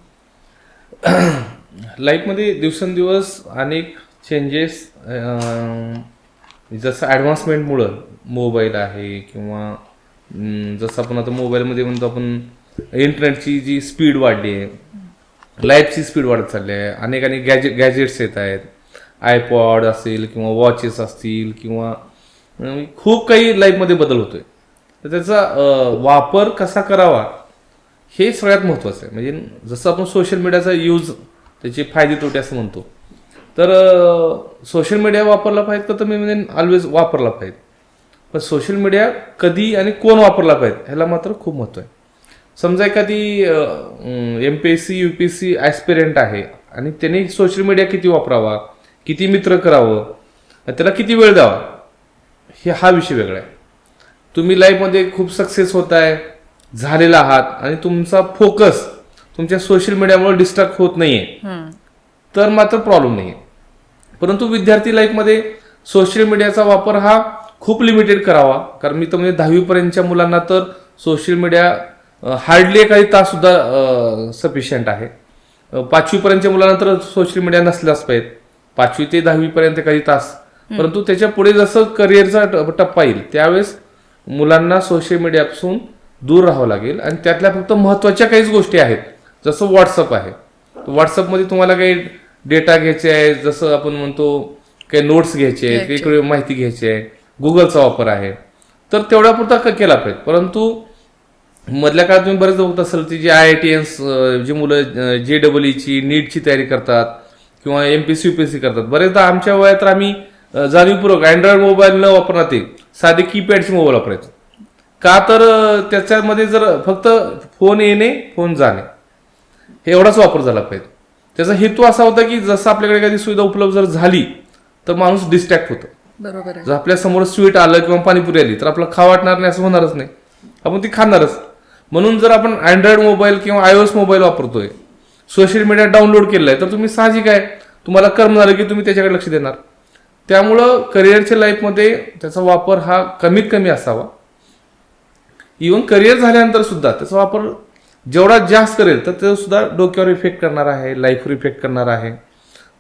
लाईफमध्ये दिवसेंदिवस अनेक चेंजेस, जसं ॲडव्हान्समेंटमुळं मोबाईल आहे किंवा जसं आपण आता मोबाईलमध्ये म्हणतो आपण इंटरनेटची जी स्पीड वाढली आहे, लाईफची स्पीड वाढत चालली आहे, अनेक गॅजेट्स येत आहेत, आयपॉड असेल किंवा वॉचेस असतील किंवा खूप काही लाईफमध्ये बदल होतोय. तर त्याचा वापर कसा करावा हे सगळ्यात महत्त्वाचं आहे. म्हणजे जसं आपण सोशल मीडियाचा यूज, त्याचे फायदे तोटे असं म्हणतो, तर सोशल मीडिया वापरला पाहिजे तर मी म्हणजे ऑलवेज वापरला पाहिजे, पण सोशल मीडिया कधी आणि कोण वापरला पाहिजे ह्याला मात्र खूप महत्त्व आहे. समजा एखादी MPSC UPSC ॲस्पिरंट आहे आणि त्याने सोशल मीडिया किती वापरावा, किती मित्र करावं, त्याला किती वेळ द्यावा, हा विषय वेगळा आहे. तुम्ही लाईफमध्ये खूप सक्सेस होताय, झालेला आहात आणि तुमचा फोकस तुमच्या सोशल मीडियामुळे डिस्ट्रॅक्ट होत नाहीये, तर मात्र प्रॉब्लेम नाहीये. परंतु विद्यार्थी लाईफमध्ये सोशल मीडियाचा वापर हा खूप लिमिटेड करावा. कारण मी तर म्हणजे 10वी पर्यंतच्या मुलांना तर सोशल मीडिया हार्डली काही तास सुद्धा सफिशियंट आहे. 5वी पर्यंतच्या मुलांना तर सोशल मीडिया नसलाच पाहिजे, 5वी ते 10वी पर्यंत काही तास. परंतु त्याच्या पुढे जसं करिअरचा टप्पा येईल त्यावेळेस मुलांना सोशल मीडियापासून दूर राहावं लागेल. आणि त्यातल्या फक्त महत्वाच्या काहीच गोष्टी आहेत, जसं व्हॉट्सअप आहे. व्हॉट्सअपमध्ये तुम्हाला काही डेटा घ्यायचे आहे, जसं आपण म्हणतो काही नोट्स घ्यायचे आहेत, काही माहिती घ्यायची आहे, गुगलचा वापर आहे, तर तेवढ्या पुरता केला पाहिजे. परंतु मधल्या काळात तुम्ही बरेच बघत असाल ती जी IITians जी मुलं JEEची नीटची तयारी करतात किंवा MPSC UPSC करतात, बरेचदा आमच्या वयात तर आम्ही जाणीवपूर्वक अँड्रॉइड मोबाईल न वापरणार ते साधे कीपॅडचे मोबाईल वापरायचे. का तर त्याच्यामध्ये जर फक्त फोन येणे फोन जाणे हे एवढाच वापर झाला पाहिजे. त्याचा हेतू असा होता की जसं आपल्याकडे एखादी सुविधा उपलब्ध जर झाली तर माणूस डिस्ट्रॅक्ट होतो. बरोबर आहे. जर आपल्या समोर स्वीट आलं किंवा पाणीपुरी आली तर आपलं खा वाटणार नाही असं होणारच नाही, आपण ती खाणारच. म्हणून जर आपण अँड्रॉइड मोबाईल किंवा iOS मोबाईल वापरतोय, सोशल मीडिया डाउनलोड केलाय, तर तुम्ही साहजिक आहे तुम्हाला करणार की तुम्ही त्याच्याकडे लक्ष देणार. त्यामुळं करिअरच्या लाईफमध्ये त्याचा वापर हा कमीत कमी असावा. इव्हन करिअर झाल्यानंतर सुद्धा त्याचा वापर जेवढा जास्त करेल तर ते सुद्धा डोक्यावर इफेक्ट करणार आहे, लाईफवर इफेक्ट करणार आहे.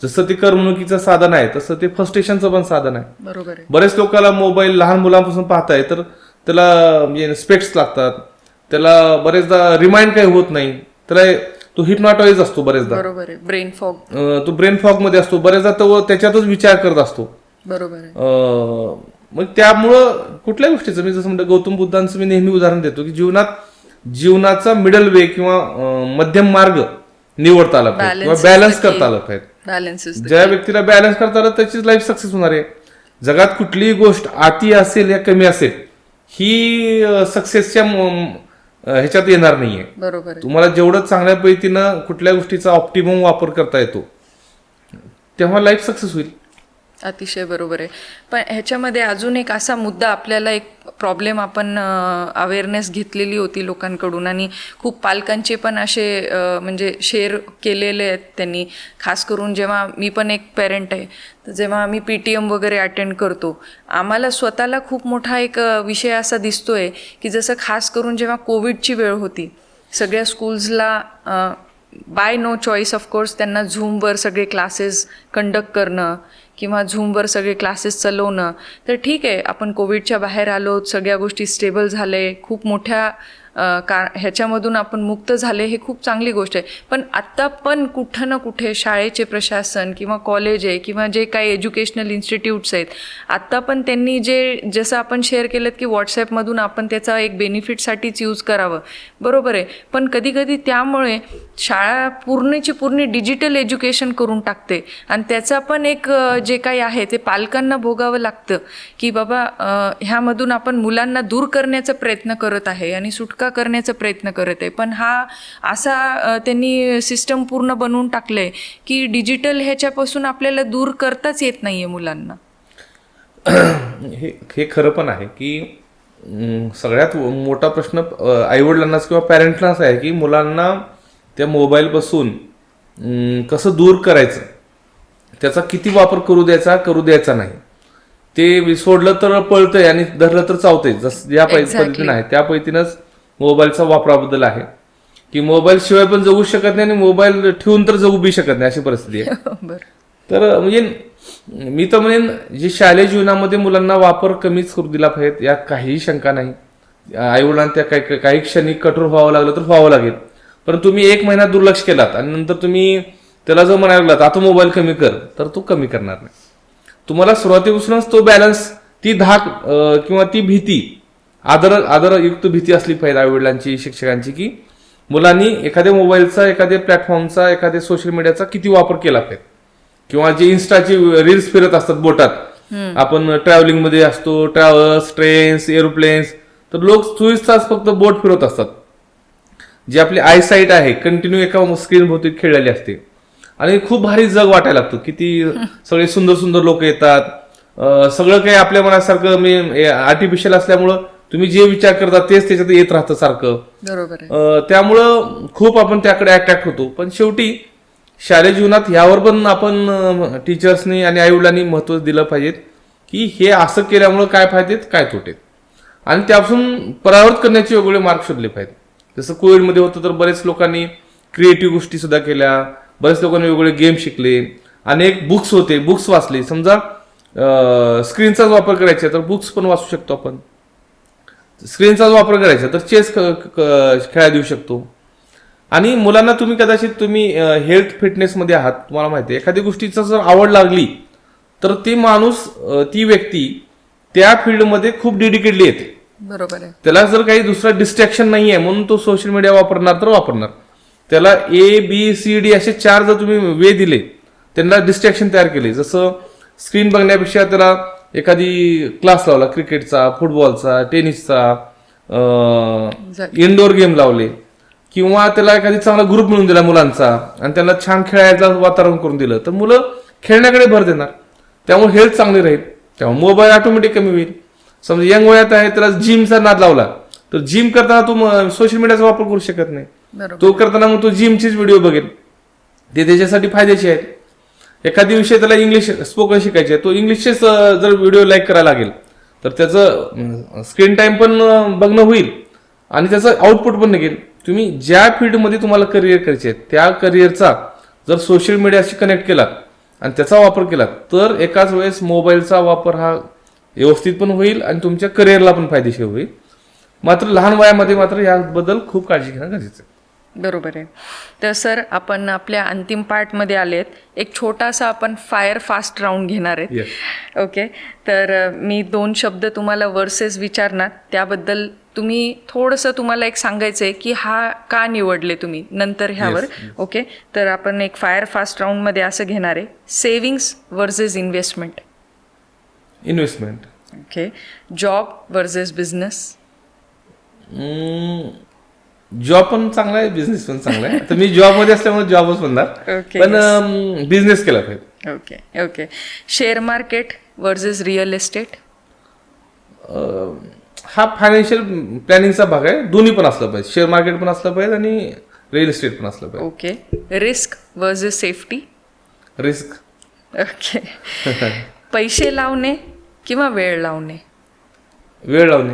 जसं ते करमणुकीचं साधन आहे तसं ते फ्रस्ट्रेशनचं पण साधन आहे. बरोबर आहे. बरेच लोकांना मोबाईल लहान मुलांपासून पाहताय तर त्याला म्हणजे स्पेक्ट्स लागतात, त्याला बरेचदा रिमाइंड काही होत नाही, त्याला तो हिप्नॉटाईज असतो बरेचदा. बरोबर आहे. ब्रेन फॉग, तो ब्रेन फॉग मध्ये असतो बरेचदा, तो त्याच्यातच विचार करत असतो. बरोबर आहे. मग त्यामुळं कुठल्या गोष्टीचं मी जसं म्हणतो गौतम बुद्धांचं मी नेहमी उदाहरण देतो की जीवनाचा मिडल वे किंवा मध्यम मार्ग निवडता आला पाहिजे किंवा बॅलन्स करता आला पाहिजे. बॅलन्स इज ज्या व्यक्तीला बॅलन्स करता आलं त्याचीच लाईफ सक्सेस होणार आहे. जगात कुठलीही गोष्ट अति असेल या कमी असेल ही सक्सेसच्या ह्याच्यात येणार नाहीये. बरोबर आहे. तुम्हाला जेवढं चांगल्या पद्धतीनं कुठल्या गोष्टीचा ऑप्टिमम वापर करता येतो तेव्हा लाईफ सक्सेस होईल. अतिशय बरोबर आहे. पण ह्याच्यामध्ये अजून एक असा मुद्दा, आपल्याला एक प्रॉब्लेम आपण अवेअरनेस घेतलेली होती लोकांकडून आणि खूप पालकांचे पण असे म्हणजे शेअर केलेले आहेत त्यांनी. खास करून जेव्हा मी पण एक पेरेंट आहे तर जेव्हा आम्ही PTM वगैरे अटेंड करतो, आम्हाला स्वतःला खूप मोठा एक विषय असा दिसतोय की जसं खास करून जेव्हा कोविडची वेळ होती, सगळ्या स्कूल्सला बाय नो चॉईस ऑफकोर्स त्यांना झूमवर सगळे क्लासेस कंडक्ट करणं किंवा झूमवर सगळे क्लासेस चालवणं. तर ठीक आहे, आपण कोविडच्या बाहेर आलो, सगळ्या गोष्टी स्टेबल झाले, खूप मोठ्या ह्याच्यामधून आपण मुक्त झाले, हे खूप चांगली गोष्ट आहे. पण आत्ता पण कुठं ना कुठे शाळेचे प्रशासन किंवा कॉलेज आहे किंवा जे काही एज्युकेशनल इन्स्टिट्यूट्स आहेत, आत्ता पण त्यांनी जसं आपण शेअर केलं की व्हॉट्सॲपमधून आपण त्याचा एक बेनिफिटसाठीच यूज करावं, बरोबर आहे. पण कधी कधी त्यामुळे शाळा पूर्णची पूर्ण डिजिटल एज्युकेशन करून टाकते आणि त्याचा पण एक जे काही आहे ते पालकांना भोगावं लागतं की बाबा ह्यामधून आपण मुलांना दूर करण्याचा प्रयत्न करत आहे आणि सुटका करण्याचा प्रयत्न करत आहे. पण हा असा त्यांनी सिस्टम पूर्ण बनवून टाकलंय की डिजिटल ह्याच्यापासून आपल्याला दूर करताच येत नाहीये मुलांना. हे खरं पण आहे की सगळ्यात मोठा प्रश्न आईवडिलांनाच किंवा पॅरेंट्सनाच आहे की मुलांना त्या मोबाईलपासून कसं दूर करायचं, त्याचा किती वापर करू द्यायचा नाही. ते सोडलं तर पळतंय आणि धरलं तर चावतंय. जसं ज्या पद्धतीने आहे त्या पद्धतीनंच मोबाईलचा वापराबद्दल आहे की मोबाईल शिवाय पण जगू शकत नाही आणि मोबाईल ठेवून तर जगू बी शकत नाही, अशी परिस्थिती आहे. तर म्हणजे मी तर म्हणेन जे शालेय जीवनामध्ये मुलांना वापर कमीच करू दिला पाहिजे, यात काहीही शंका नाही. आईवडिलांना त्या काही क्षणी कठोर व्हावं लागलं तर व्हावं लागेल. पण तुम्ही 1 महिना दुर्लक्ष केलात आणि नंतर तुम्ही त्याला जर म्हणायला लागलात आता मोबाईल कमी कर, तर तो कमी करणार नाही. तुम्हाला सुरुवातीपासूनच तो बॅलन्स, ती धाक किंवा ती भीती, आदरयुक्त भीती असली पाहिजे आईवडिलांची, शिक्षकांची, की मुलांनी एखाद्या मोबाईलचा, एखाद्या प्लॅटफॉर्मचा, एखाद्या सोशल मीडियाचा किती वापर केला पाहिजे. किंवा जे इन्स्टाची रील्स फिरत असतात बोटात, आपण ट्रॅव्हलिंग मध्ये असतो, ट्रॅव्हल्स, ट्रेन्स, एरोप्लेन्स, तर लोक 24 तास फक्त बोट फिरवत असतात. जी आपली आयसाईट आहे कंटिन्यू एका स्क्रीन भोवती खेळलेली असते आणि खूप भारी जग वाटायला लागतं. किती सगळे सुंदर सुंदर लोक येतात, सगळं काही आपल्या मनासारखं मी आर्टिफिशियल असल्यामुळं तुम्ही जे विचार करता तेच त्याच्यात येत राहतं सारखं. बरोबर. त्यामुळं खूप आपण त्याकडे अट्रॅक्ट होतो. पण शेवटी शालेय जीवनात यावर पण आपण टीचर्सनी आणि आईवडिलांनी महत्व दिलं पाहिजे की हे असं केल्यामुळं काय फायदेत काय तोटेत, आणि त्यापासून परावृत्त करण्याचे वेगवेगळे मार्ग शोधले पाहिजे. जसं कोविडमध्ये होतं तर बरेच लोकांनी क्रिएटिव्ह गोष्टी सुद्धा केल्या, बरेच लोकांनी वेगवेगळे गेम शिकले, अनेक बुक्स होते, बुक्स वाचले. समजा स्क्रीनचाच वापर करायचा तर बुक्स पण वाचू शकतो आपण, स्क्रीनचाच वापर करायचा तर चेस खेळायला देऊ शकतो. आणि मुलांना तुम्ही हेल्थ फिटनेसमध्ये आहात, तुम्हाला माहिती आहे एखाद्या गोष्टीचा जर आवड लागली तर ती व्यक्ती त्या फील्डमध्ये खूप डेडिकेटली येते. बरोबर आहे. त्याला जर काही दुसरं डिस्ट्रॅक्शन नाही आहे म्हणून तो सोशल मीडिया वापरणार तर वापरणार. त्याला ABCD असे 4 जर तुम्ही वे दिले, त्यांना डिस्ट्रॅक्शन तयार केले, जसं स्क्रीन बघण्यापेक्षा त्याला एखादी क्लास लावला, क्रिकेटचा, फुटबॉलचा, टेनिसचा, इनडोअर गेम लावले, किंवा त्याला एखादी चांगला ग्रुप मिळून दिला मुलांचा आणि त्यांना छान खेळायचं वातावरण करून दिलं, तर मुलं खेळण्याकडे भर देणार. त्यामुळे हेल्थ चांगली राहील. त्यामुळे मोबाईल ऑटोमॅटिक कमी होईल. समजा यंग वयात आहे त्याला जिमचा नाद लावला, तर जिम करताना तो सोशल मीडियाचा वापर करू शकत नाही. तो करताना मग तो जिमचीच व्हिडिओ बघेल, ते त्याच्यासाठी फायद्याचे आहेत. एखादी विषय त्याला इंग्लिश स्पोकन शिकायचे आहे, तो इंग्लिशचेच जर व्हिडिओ लाईक करायला लागेल तर त्याचं स्क्रीन टाइम पण बघणं होईल आणि त्याचं आउटपुट पण निघेल. तुम्ही ज्या फील्डमध्ये तुम्हाला करिअर करायचे आहे त्या करिअरचा जर सोशल मीडियाशी कनेक्ट केला आणि त्याचा वापर केला तर एकाच वेळेस मोबाईलचा वापर हा व्यवस्थित पण होईल आणि तुमच्या करिअरला पण फायदेशीर होईल. मात्र लहान वयामध्ये मात्र याबद्दल खूप काळजी घेणं गरजेचं आहे. बरोबर आहे. तर सर आपण आपल्या अंतिम पार्टमध्ये आले आहेत. एक छोटासा आपण फायर फास्ट राऊंड घेणार आहेत. ओके, तर मी 2 शब्द तुम्हाला वर्सेस विचारणार, त्याबद्दल तुम्ही थोडंसं तुम्हाला एक सांगायचं आहे की हा का निवडले तुम्ही नंतर ह्यावर. ओके, तर आपण एक फायर फास्ट राऊंडमध्ये असं घेणार आहे, savings versus investment. Investment. Okay, job versus business. Job पण चांगला आहे, बिझनेस पण चांगला आहे. तर मी जॉब मध्ये असल्यामुळे जॉबच म्हणणार, पण बिझनेस केला पाहिजे. Okay okay, share market versus real estate. हा फायनान्शियल प्लॅनिंगचा भाग आहे. दोन्ही पण असलं पाहिजे, शेअर मार्केट पण असलं पाहिजे आणि रिअल एस्टेट पण असलं पाहिजे. Okay, risk versus safety. Risk. Okay, पैसे लावणे किंवा वेळ लावणे. वेळ लावणे.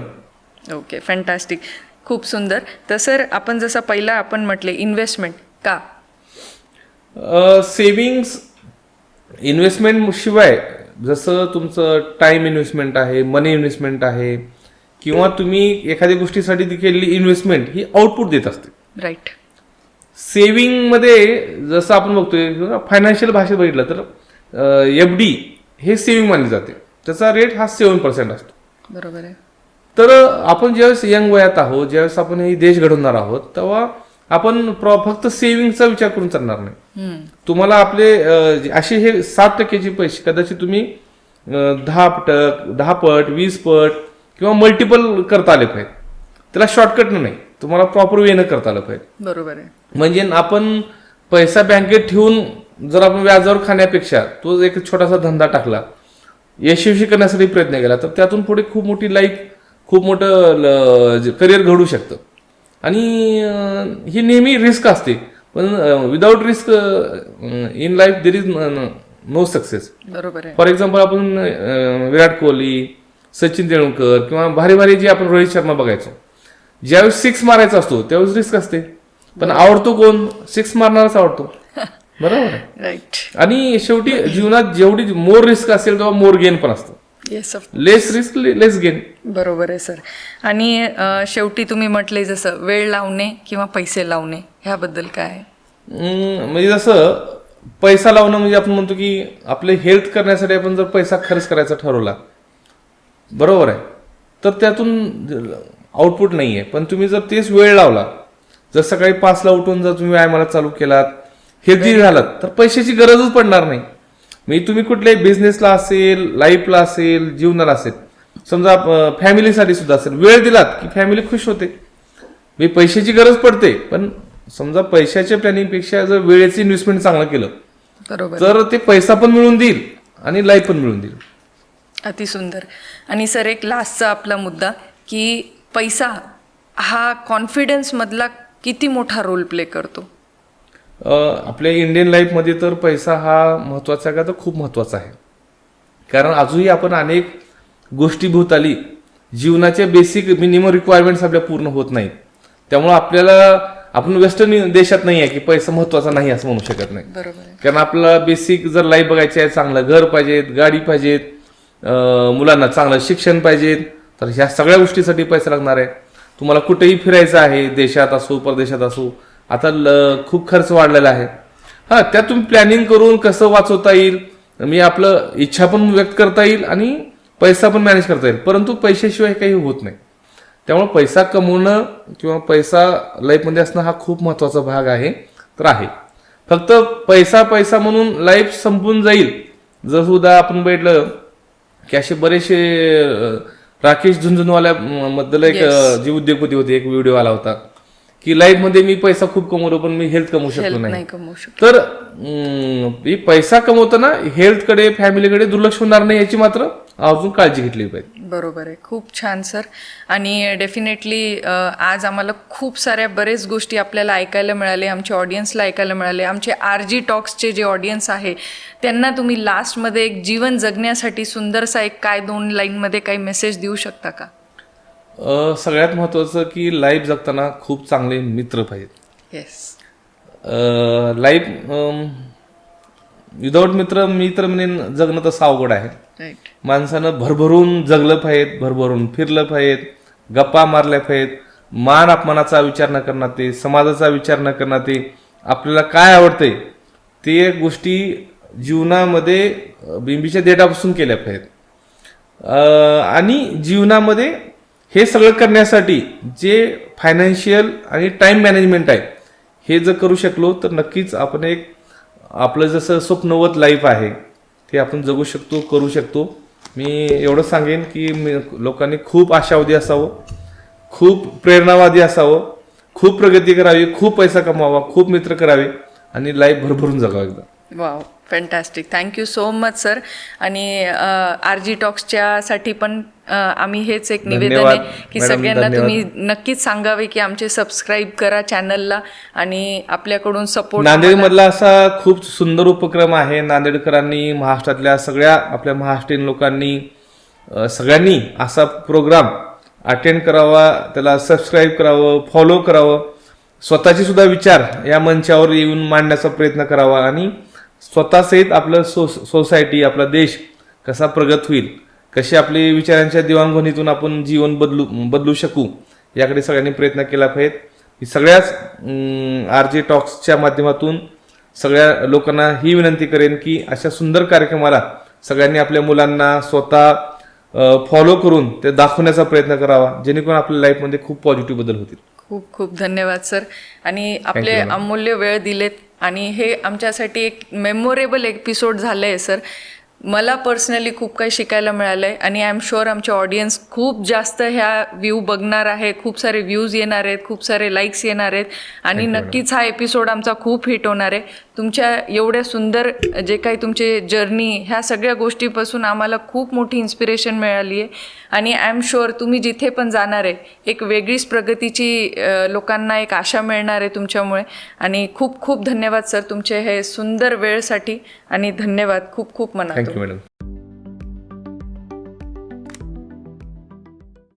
ओके, फॅन्टॅस्टिक, खूप सुंदर. तर सर आपण जसं पहिला आपण म्हटले इन्व्हेस्टमेंट का. सेविंग्स इन्व्हेस्टमेंट शिवाय जसं तुमचं टाइम इन्व्हेस्टमेंट आहे, मनी इन्व्हेस्टमेंट आहे, किंवा तुम्ही एखाद्या गोष्टीसाठी केलेली इन्व्हेस्टमेंट ही आउटपुट देत असते. राईट. सेविंग मध्ये जसं आपण बघतोय फायनान्शियल भाषेत बघितलं तर FD हे सेविंग मानली जाते, त्याचा रेट हा 7% असतो. बरोबर आहे. तर आपण ज्यावेळेस यंग वयात आहोत, ज्यावेळेस आपण हे देश घडवणार आहोत, तेव्हा आपण फक्त सेव्हिंगचा विचार करून चालणार नाही. तुम्हाला आपले असे हे 7%चे पैसे कदाचित तुम्ही 10 पट 20 पट किंवा मल्टिपल करता आले पाहिजे. त्याला शॉर्टकट नाही, तुम्हाला प्रॉपर वेनं करता आलं पाहिजे. बरोबर आहे. म्हणजे आपण पैसा बँकेत ठेवून जर आपण व्याजावर खाण्यापेक्षा तो एक छोटासा धंदा टाकला, यशस्वी करण्यासाठी प्रयत्न केला, तर त्यातून पुढे खूप मोठी लाईफ, खूप मोठं करिअर घडू शकतं. आणि ही नेहमी रिस्क असते, पण without risk in life there is no success. बरोबर आहे. फॉर एक्झाम्पल आपण विराट कोहली, सचिन तेंडुलकर किंवा भारी भारी जे आपण रोहित शर्मा बघायचो, ज्यावेळेस 6 मारायचा असतो त्यावेळेस रिस्क असते, पण आवडतो कोण, 6 मारणारच आवडतो. बरोबर आहे. राईट. आणि शेवटी जीवनात जेवढी मोर रिस्क असेल तेव्हा मोर गेन पण असतं. येस, लेस रिस्क लेस गेन. बरोबर आहे सर. आणि शेवटी तुम्ही म्हटले जसं वेळ लावणे किंवा पैसे लावणे, ह्याबद्दल काय. म्हणजे जसं पैसा लावणं म्हणजे आपण म्हणतो की आपले हेल्थ करण्यासाठी आपण जर पैसा खर्च करायचा ठरवला, बरोबर आहे, तर त्यातून आउटपुट नाही आहे. पण तुम्ही जर तेच वेळ लावला, जर सकाळी 5ला उठून जर तुम्ही व्यायामाला चालू केलात, हेल्दी झालात, तर पैशाची गरजच पडणार नाही. म्हणजे तुम्ही कुठल्याही बिझनेसला असेल, लाईफला असेल, जीवनाला असेल, समजा फॅमिलीसाठी सुद्धा असेल, वेळ दिलात की फॅमिली खुश होते. म्हणजे पैशाची गरज पडते, पण समजा पैशाच्या प्लॅनिंगपेक्षा जर वेळेचं इन्व्हेस्टमेंट चांगलं केलं, बरोबर, तर ते पैसा पण मिळून देईल आणि लाईफ पण मिळून देईल. अतिसुंदर. आणि सर एक लास्टचा आपला मुद्दा की पैसा हा कॉन्फिडन्स मधला किती मोठा रोल प्ले करतो. आपल्या इंडियन लाईफमध्ये तर पैसा हा महत्त्वाचा आहे का, तर खूप महत्त्वाचा आहे. कारण अजूनही आपण अनेक गोष्टी भोवताली जीवनाच्या बेसिक मिनिमम रिक्वायरमेंट्स आपल्या पूर्ण होत नाहीत. त्यामुळे आपल्याला, आपण वेस्टर्न देशात नाही आहे की पैसा महत्त्वाचा नाही असं म्हणू शकत नाही. बरोबर आहे. कारण आपल्याला बेसिक जर लाईफ बघायची आहे, चांगलं घर पाहिजेत, गाडी पाहिजेत, मुलांना चांगलं शिक्षण पाहिजेत, तर ह्या सगळ्या गोष्टीसाठी पैसा लागणार आहे. तुम्हाला कुठेही फिरायचं आहे, देशात असो परदेशात असो, आता खूप खर्च वाढलेला आहे. हा, त्यात तुम्ही प्लॅनिंग करून कसं वाचवता येईल, मी आपलं इच्छा पण व्यक्त करता येईल आणि पैसा पण मॅनेज करता येईल. परंतु पैशाशिवाय काही होत नाही. त्यामुळे पैसा कमवणं किंवा पैसा लाईफमध्ये असणं हा खूप महत्त्वाचा भाग आहे तर आहे. फक्त पैसा पैसा म्हणून लाईफ संपून जाईल जर सुद्धा आपण बघितलं की असे बरेचसे राकेश झुंझुनवाल्या मधलं एक जे उद्योगपती होते, एक व्हिडिओ आला होता की लाईफ मध्ये मी पैसा खूप कमवलो पण मी हेल्थ कमवू शकलो नाही. नाही कमवू शकतो. तर मी पैसा कमवताना हेल्थकडे फॅमिलीकडे दुर्लक्ष होणार नाही याची मात्र अजून काळजी घेतली पाहिजे. बरोबर आहे. खूप छान सर. आणि डेफिनेटली आज आम्हाला खूप साऱ्या बरेच गोष्टी आपल्याला ऐकायला मिळाले, आमच्या ऑडियन्सला ऐकायला मिळाले. आमचे RG टॉक्सचे जे ऑडियन्स आहे त्यांना तुम्ही लास्टमध्ये एक जीवन जगण्यासाठी सुंदरसा एक काय 2 लाईनमध्ये काही मेसेज देऊ शकता का? सगळ्यात महत्त्वाचं की लाईफ जगताना खूप चांगले मित्र पाहिजेत. येस. लाईफ विदाऊट मित्र मी तर म्हणेन जगणं तसं अवघड आहे. राईट. माणसानं भरभरून जगलं पाहिजे, भरभरून फिरलं पाहिजे, गप्पा मारल्या पाहिजेत, मान अपमानाचा विचार न करणार, ते समाजाचा विचार न करणार, ते आपल्याला काय आवडतंय ते गोष्टी जीवनामध्ये बिंबीच्या देठापासून केल्या पाहिजेत. आणि जीवनामध्ये हे सगळं करण्यासाठी जे फायनान्शियल आणि टाइम मॅनेजमेंट आहे हे जर करू शकलो तर नक्कीच आपण एक आपलं जसं स्वप्नवत लाईफ आहे ते आपण जगू शकतो, करू शकतो. मी एवढं सांगेन की लोकांनी खूप आशावादी असावं, खूप प्रेरणावादी असावं, खूप प्रगती करावी, खूप पैसा कमावा, खूप मित्र करावे आणि लाईफ भरभरून जगावं एकदा. Wow, fantastic. Thank you so much sir. आणि RG टॉक्सच्यासाठी पण आम्ही हेच एक निवेदन आहे की मॅडम, सगळ्यांना धन्यवाद. तुम्ही नक्कीच सांगावे की आमचे सबस्क्राईब करा चॅनलला आणि आपल्याकडून सपोर्ट. नांदेडमधला असा खूप सुंदर उपक्रम आहे. नांदेडकरांनी, महाराष्ट्रातल्या सगळ्या आपल्या महाराष्ट्रीयन लोकांनी सगळ्यांनी असा प्रोग्राम अटेंड करावा, त्याला सबस्क्राईब करावं, फॉलो करावं, स्वतःचे सुद्धा विचार या मंचावर येऊन मांडण्याचा प्रयत्न करावा आणि स्वतःसहित आपलं सोसायटी, आपला देश कसा प्रगत होईल, कशी आपली विचारांच्या देवाणघेवाणीतून आपण जीवन बदलू शकू याकडे सगळ्यांनी प्रयत्न केला पाहिजे. सगळ्याच RG टॉक्सच्या माध्यमातून सगळ्या लोकांना ही विनंती करेन की अशा सुंदर कार्यक्रमाला सगळ्यांनी आपल्या मुलांना स्वतः फॉलो करून ते दाखवण्याचा प्रयत्न करावा जेणेकरून आपल्या लाईफमध्ये खूप पॉझिटिव्ह बदल होतील. खूप खूप धन्यवाद सर. आणि आपले अमूल्य वेळ दिलेत आणि हे आमच्यासाठी एक मेमोरेबल एपिसोड झालं आहे सर. मला पर्सनली खूप काही शिकायला मिळालं आहे आणि आय एम शुअर आमचे ऑडियन्स खूप जास्त ह्या व्ह्यू बघणार आहे, खूप सारे व्ह्यूज येणार आहेत, खूप सारे लाईक्स येणार आहेत आणि नक्कीच हा एपिसोड आमचा खूप हिट होणार आहे. तुमच्या एवढ्या सुंदर जे काही तुमचे जर्नी ह्या सगळ्या गोष्टीपासून आम्हाला खूप मोठी इन्स्पिरेशन मिळाली आहे आणि आय एम शुअर तुम्ही जिथे पण जाणार आहे एक वेगळीच प्रगतीची लोकांना एक आशा मिळणार आहे तुमच्यामुळे. आणि खूप खूप धन्यवाद सर तुमचे हे सुंदर वेळसाठी आणि धन्यवाद खूप खूप मनापासून. Thank you madam.